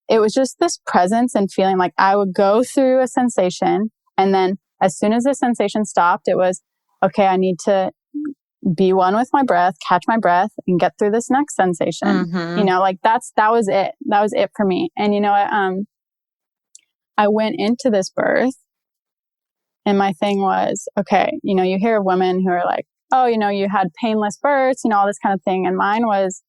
it was just this presence and feeling like I would go through a sensation. And then as soon as the sensation stopped, it was, okay, I need to be one with my breath, catch my breath and get through this next sensation. You know, like that was it. That was it for me. And you know what? I went into this birth and my thing was, okay, you know, you hear of women who are like, oh, you know, you had painless births, you know, all this kind of thing. And mine was,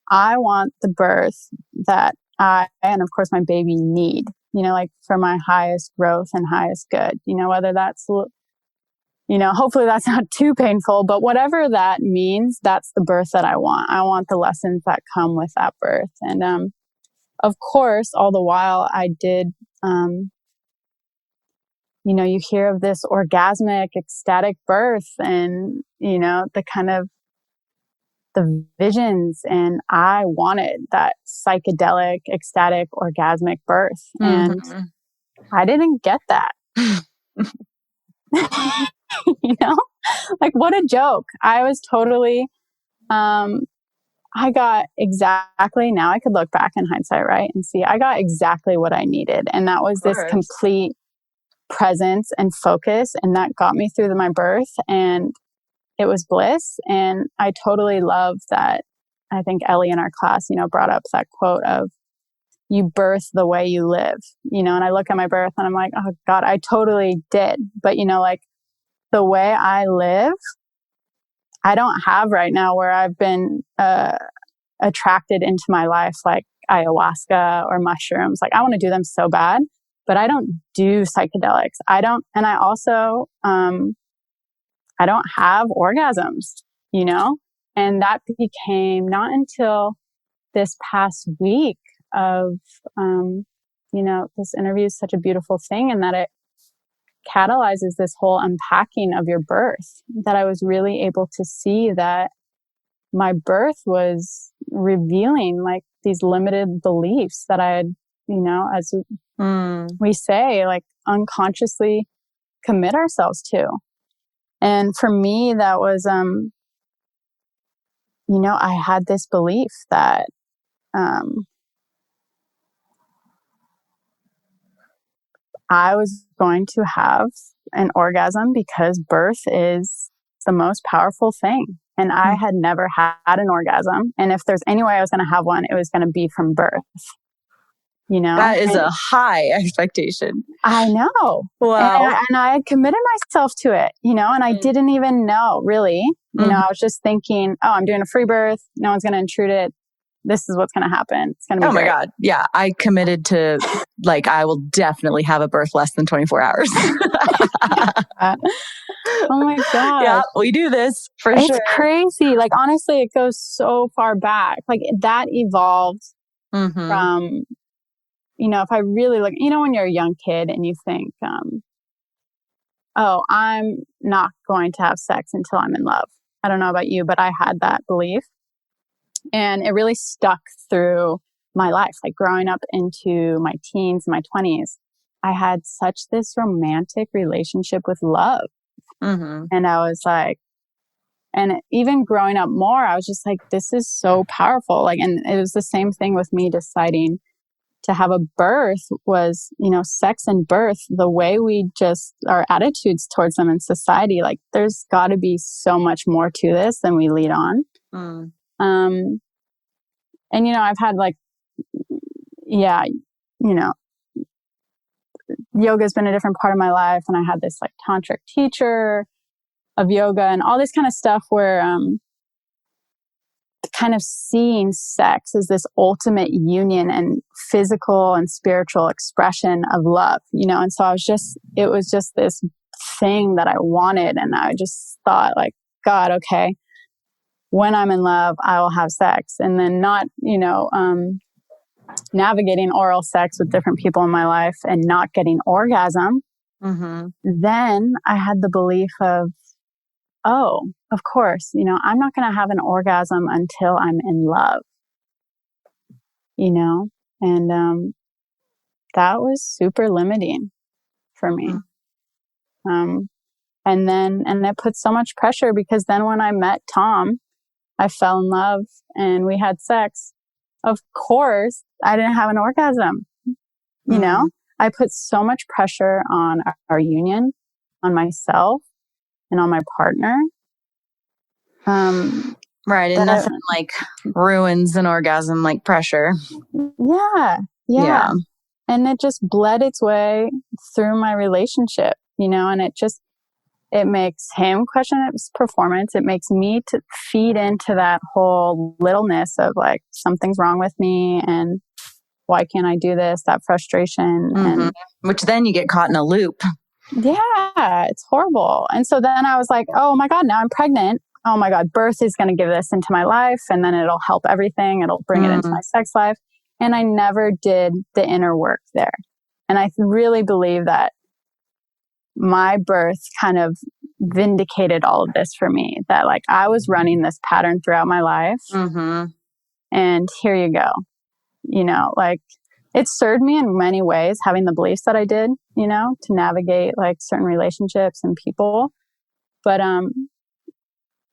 I want the birth that I, and of course my baby need, you know, like for my highest growth and highest good, you know, whether that's, you know, hopefully that's not too painful, but whatever that means, that's the birth that I want. I want the lessons that come with that birth. And, of course, all the while I did, you know, you hear of this orgasmic, ecstatic birth and, you know, the kind of the visions. And I wanted that psychedelic, ecstatic, orgasmic birth. And I didn't get that. You know, like what a joke. I was totally, I got exactly, now I could look back in hindsight, right? And see, I got exactly what I needed. And that was this complete presence and focus. And that got me through my birth and it was bliss. And I totally love that. I think Ellie in our class, you know, brought up that quote of you birth the way you live, you know, and I look at my birth and I'm like, oh God, I totally did. But you know, like the way I live, I don't have right now where I've been, attracted into my life, like ayahuasca or mushrooms. Like I want to do them so bad, but I don't do psychedelics. And I also, I don't have orgasms, you know, and that became not until this past week of, you know, this interview is such a beautiful thing and that it catalyzes this whole unpacking of your birth that I was really able to see that my birth was revealing like these limited beliefs that I had, you know, as we say, like unconsciously commit ourselves to. And for me, that was, you know, I had this belief that, I was going to have an orgasm because birth is the most powerful thing. And I had never had an orgasm. And if there's any way I was going to have one, it was going to be from birth. You know, that is a high expectation. I know. Wow. And I had committed myself to it, you know, and I didn't even know really, you know, I was just thinking, oh, I'm doing a free birth. No one's going to intrude it. This is what's going to happen. It's going to be great. My God. Yeah. I committed to like, I will definitely have a birth less than 24 hours. Oh my God. Yeah, we do this for sure. It's crazy. Like, honestly, it goes so far back. Like that evolved from, you know, if I really look, you know, when you're a young kid and you think, oh, I'm not going to have sex until I'm in love. I don't know about you, but I had that belief. And it really stuck through my life, like growing up into my teens, my 20s. I had such this romantic relationship with love. And I was like, and even growing up more, I was just like, this is so powerful. Like, and it was the same thing with me deciding to have a birth was, you know, sex and birth, the way we just, our attitudes towards them in society, like there's got to be so much more to this than we lead on. And, you know, I've had like, yeah, you know, yoga has been a different part of my life. And I had this like tantric teacher of yoga and all this kind of stuff where, kind of seeing sex as this ultimate union and physical and spiritual expression of love, you know? And so it was just this thing that I wanted. And I just thought like, God, okay, when I'm in love, I will have sex. And then not, you know, navigating oral sex with different people in my life and not getting orgasm. Then I had the belief of, oh, of course, you know, I'm not going to have an orgasm until I'm in love, you know? And that was super limiting for me. And it put so much pressure, because then when I met Tom, I fell in love and we had sex. Of course, I didn't have an orgasm. You know, I put so much pressure on our union, on myself, and on my partner. Right. And nothing like ruins an orgasm like pressure. Yeah. And it just bled its way through my relationship, you know, and it makes him question his performance. It makes me to feed into that whole littleness of like, something's wrong with me and why can't I do this? That frustration. And which then you get caught in a loop. Yeah, it's horrible. And so then I was like, oh my God, now I'm pregnant. Oh my God, birth is going to give this into my life, and then it'll help everything. It'll bring it into my sex life. And I never did the inner work there. And I really believe that my birth kind of vindicated all of this for me, that like I was running this pattern throughout my life. And here you go. You know, like it served me in many ways, having the beliefs that I did, you know, to navigate like certain relationships and people. But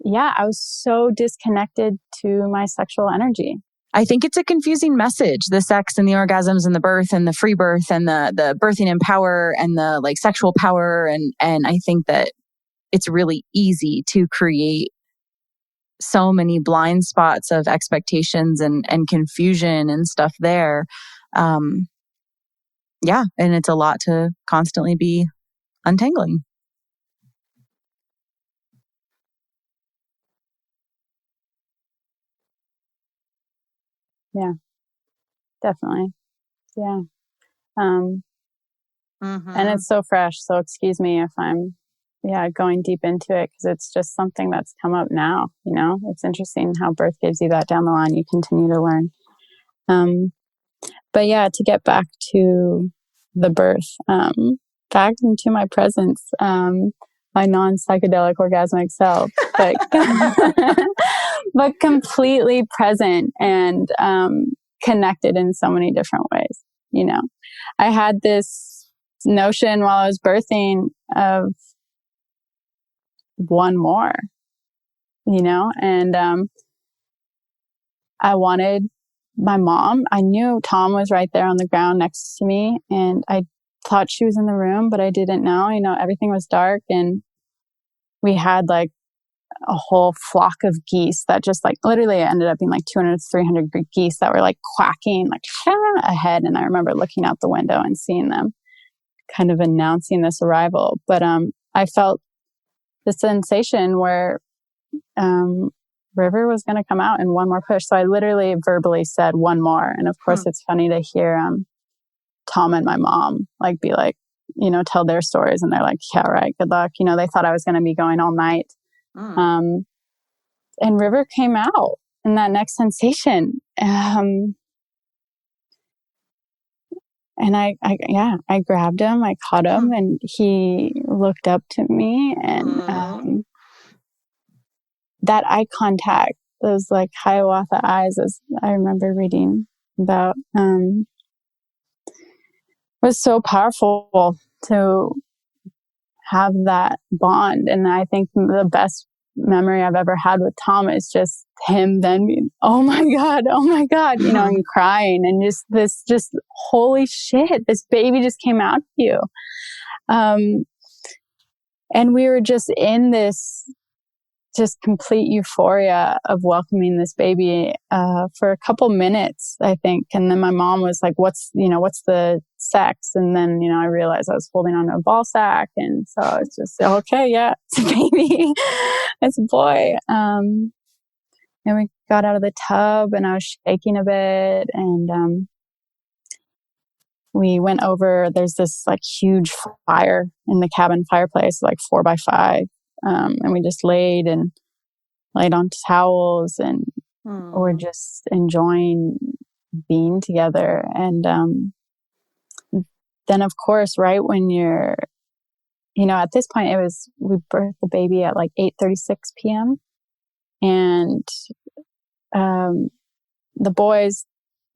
yeah, I was so disconnected to my sexual energy. I think it's a confusing message, the sex and the orgasms and the birth and the free birth and the birthing in power and the like sexual power. And I think that it's really easy to create so many blind spots of expectations and confusion and stuff there. Yeah. And it's a lot to constantly be untangling. Yeah, definitely. Yeah. And it's so fresh. So excuse me if I'm, going deep into it, because it's just something that's come up now. You know, it's interesting how birth gives you that down the line. You continue to learn. But yeah, to get back to the birth, back into my presence, my non-psychedelic orgasmic self, but, but completely present and connected in so many different ways. You know, I had this notion while I was birthing of one more, you know, and I wanted my mom. I knew Tom was right there on the ground next to me, and I thought she was in the room, but I didn't know. You know, everything was dark, and we had like a whole flock of geese that just like literally ended up being like 200, 300 geese that were like quacking like ahead. And I remember looking out the window and seeing them kind of announcing this arrival. But I felt the sensation where River was going to come out in one more push. So I literally verbally said one more. And of course, it's funny to hear Tom and my mom like be like, you know, tell their stories. And they're like, yeah, right. Good luck. You know, they thought I was going to be going all night. And River came out in that next sensation. And I grabbed him, I caught him, and he looked up to me, and that eye contact, those like Hiawatha eyes, as I remember reading about, was so powerful to have that bond. And I think the best memory I've ever had with Tom is just him then being, oh my God, you know, and crying and just holy shit, this baby just came out of you. And we were just in this just complete euphoria of welcoming this baby for a couple minutes, I think. And then my mom was like, what's the sex? And then, you know, I realized I was holding on to a ball sack. And so I was just, okay, yeah, it's a baby. It's a boy. And we got out of the tub and I was shaking a bit. And we went over, there's this like huge fire in the cabin fireplace, like 4x5. And we just laid on towels and we're just enjoying being together. And then of course, right when you're, you know, at this point we birthed the baby at like 8:36 p.m. And the boys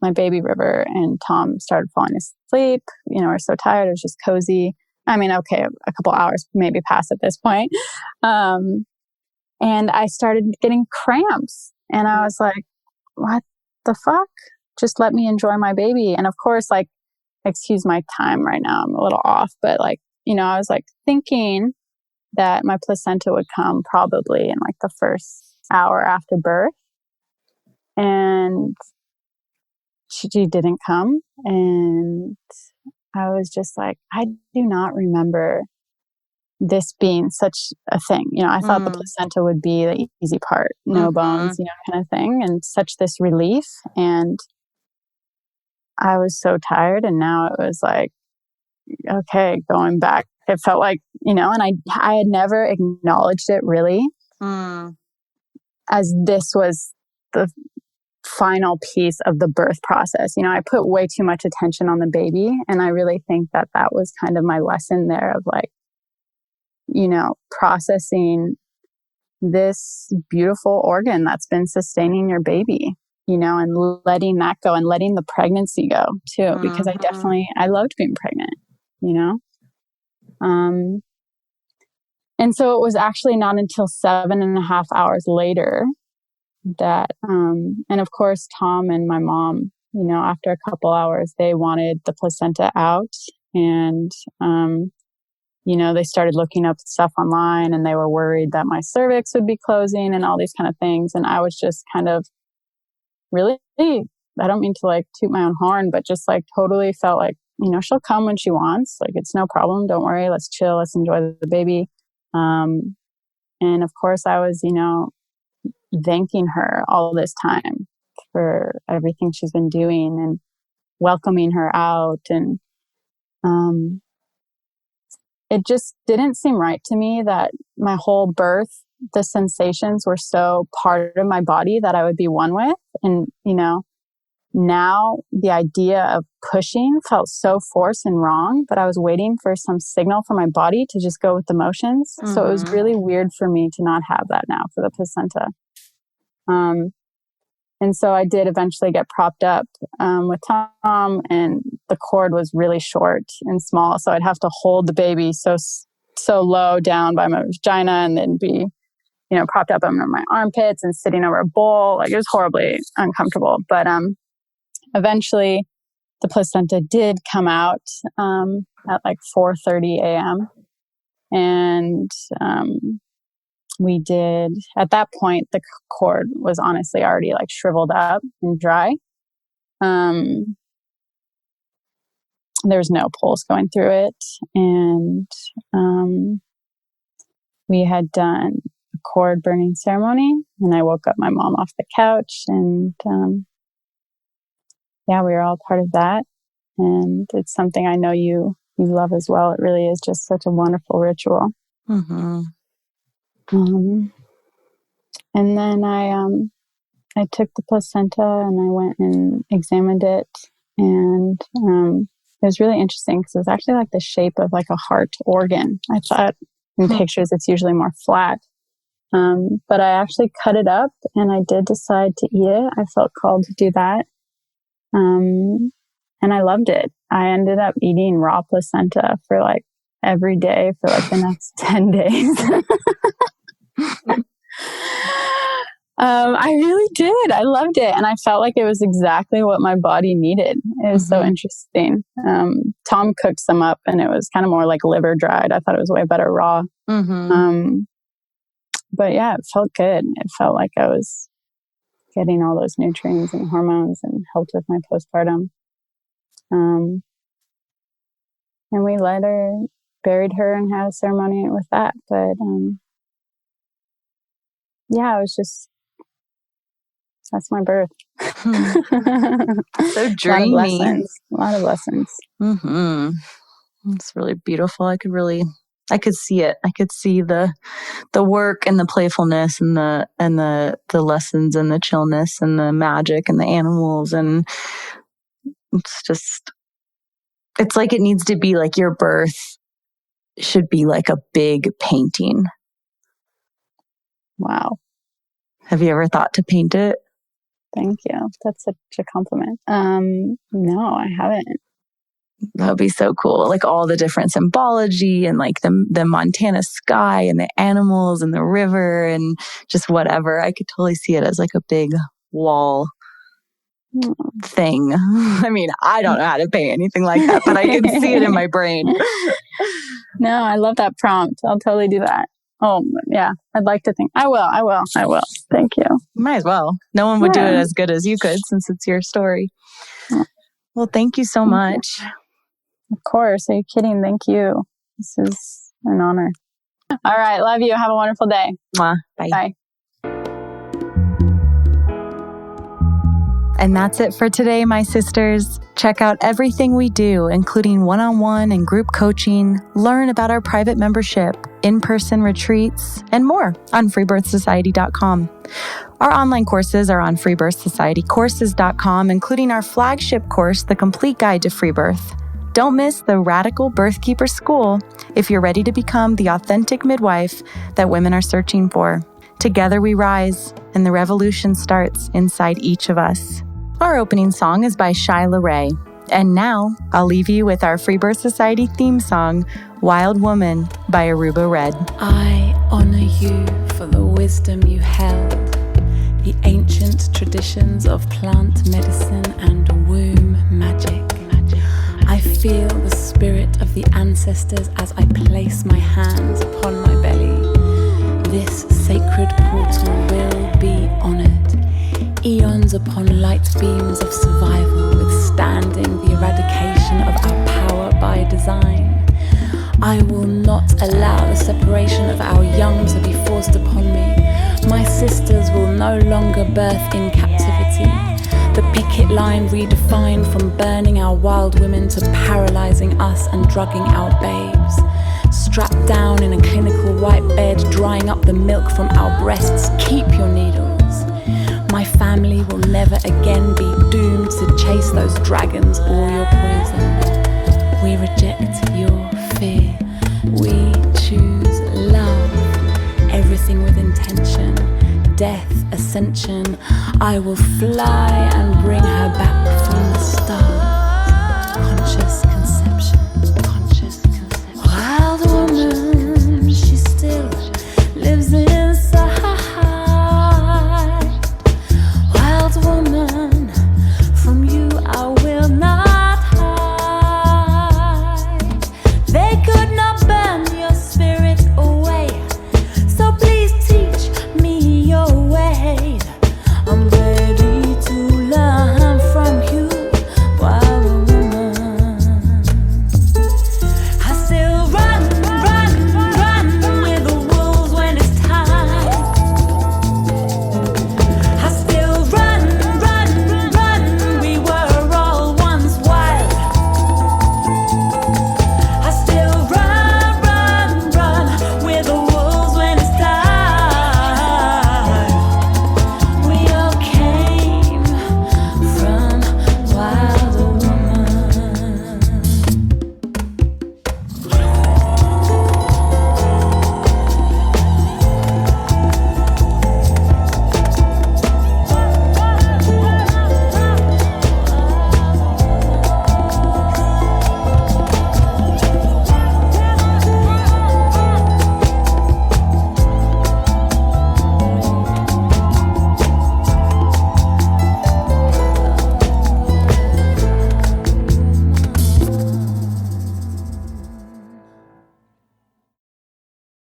my baby River, and Tom started falling asleep. You know, we're so tired. It was just cozy. I mean, okay, a couple hours maybe passed at this point. And I started getting cramps, and I was like, what the fuck? Just let me enjoy my baby. And of course, like, excuse my time right now, I'm a little off, but like, you know, I was like thinking that my placenta would come probably in like the first hour after birth. And she didn't come. And I was just like, I do not remember this being such a thing. You know, I thought the placenta would be the easy part, no bones, you know, kind of thing, and such this relief. And I was so tired. And now it was like, okay, going back, it felt like, you know, and I had never acknowledged it really as this was the final piece of the birth process. You know, I put way too much attention on the baby. And I really think that that was kind of my lesson there of like, you know, processing this beautiful organ that's been sustaining your baby, you know, and letting that go and letting the pregnancy go too, because I loved being pregnant, you know? And so it was actually not until 7.5 hours later that, and of course, Tom and my mom, you know, after a couple hours, they wanted the placenta out. And, you know, they started looking up stuff online, and they were worried that my cervix would be closing and all these kind of things. And I was just kind of really, I don't mean to like toot my own horn, but just like totally felt like, you know, she'll come when she wants. Like, it's no problem. Don't worry. Let's chill. Let's enjoy the baby. And of course I was, you know, thanking her all this time for everything she's been doing and welcoming her out. And, it just didn't seem right to me that my whole birth, the sensations were so part of my body that I would be one with. And, you know, now the idea of pushing felt so forced and wrong, but I was waiting for some signal from my body to just go with the motions. So it was really weird for me to not have that now for the placenta. And so I did eventually get propped up with Tom, and the cord was really short and small. So I'd have to hold the baby so low down by my vagina, and then be, you know, propped up under my armpits and sitting over a bowl. Like, it was horribly uncomfortable. But eventually the placenta did come out at like 4:30 a.m. And we did, at that point, the cord was honestly already like shriveled up and dry. There's no pulse going through it. And we had done a cord burning ceremony, and I woke up my mom off the couch, and yeah, we were all part of that. And it's something I know you love as well. It really is just such a wonderful ritual. And then I took the placenta and I went and examined it, and it was really interesting because it was actually like the shape of like a heart organ. I thought in pictures it's usually more flat, but I actually cut it up, and I did decide to eat it. I felt called to do that, and I loved it. I ended up eating raw placenta for like every day for like the next 10 days. I really did. I loved it. And I felt like it was exactly what my body needed. It was so interesting. Tom cooked some up, and it was kind of more like liver dried. I thought it was way better raw. But yeah, it felt good. It felt like I was getting all those nutrients and hormones, and helped with my postpartum. And we buried her and had a ceremony with that. But yeah, it was just, that's my birth. So dreamy. A lot of lessons. It's really beautiful. I could see it. I could see the work and the playfulness and the lessons and the chillness and the magic and the animals. And it's like it needs to be like your birth should be like a big painting. Wow. Have you ever thought to paint it? Thank you. That's such a compliment. No, I haven't. That would be so cool. Like all the different symbology and like the Montana sky and the animals and the river and just whatever. I could totally see it as like a big wall thing. I mean, I don't know how to paint anything like that, but I can see it in my brain. No, I love that prompt. I'll totally do that. Oh, yeah. I'd like to think. I will. Thank you. Might as well. No one would do it as good as you could since it's your story. Well, thank you so much. Of course. Are you kidding? Thank you. This is an honor. All right. Love you. Have a wonderful day. Mwah. Bye. Bye. And that's it for today, my sisters. Check out everything we do, including one-on-one and group coaching, learn about our private membership, in-person retreats, and more on freebirthsociety.com. Our online courses are on freebirthsocietycourses.com, including our flagship course, The Complete Guide to Free Birth. Don't miss the Radical Birthkeeper School if you're ready to become the authentic midwife that women are searching for. Together we rise, and the revolution starts inside each of us. Our opening song is by Shyla Ray. And now, I'll leave you with our Free Birth Society theme song, Wild Woman by Aruba Red. I honor you for the wisdom you held, the ancient traditions of plant medicine and womb magic. I feel the spirit of the ancestors as I place my hands upon my belly. This sacred portal will be honored. Eons upon light beams of survival, withstanding the eradication of our power by design. I will not allow the separation of our young to be forced upon me. My sisters will no longer birth in captivity. The picket line redefined from burning our wild women to paralyzing us and drugging our babes. Strapped down in a clinical white bed, drying up the milk from our breasts. Keep your needles. My family will never again be doomed to chase those dragons or your poison. We reject your fear. We choose love. Everything with intention. Death, ascension. I will fly and bring her back from the stars. Conscious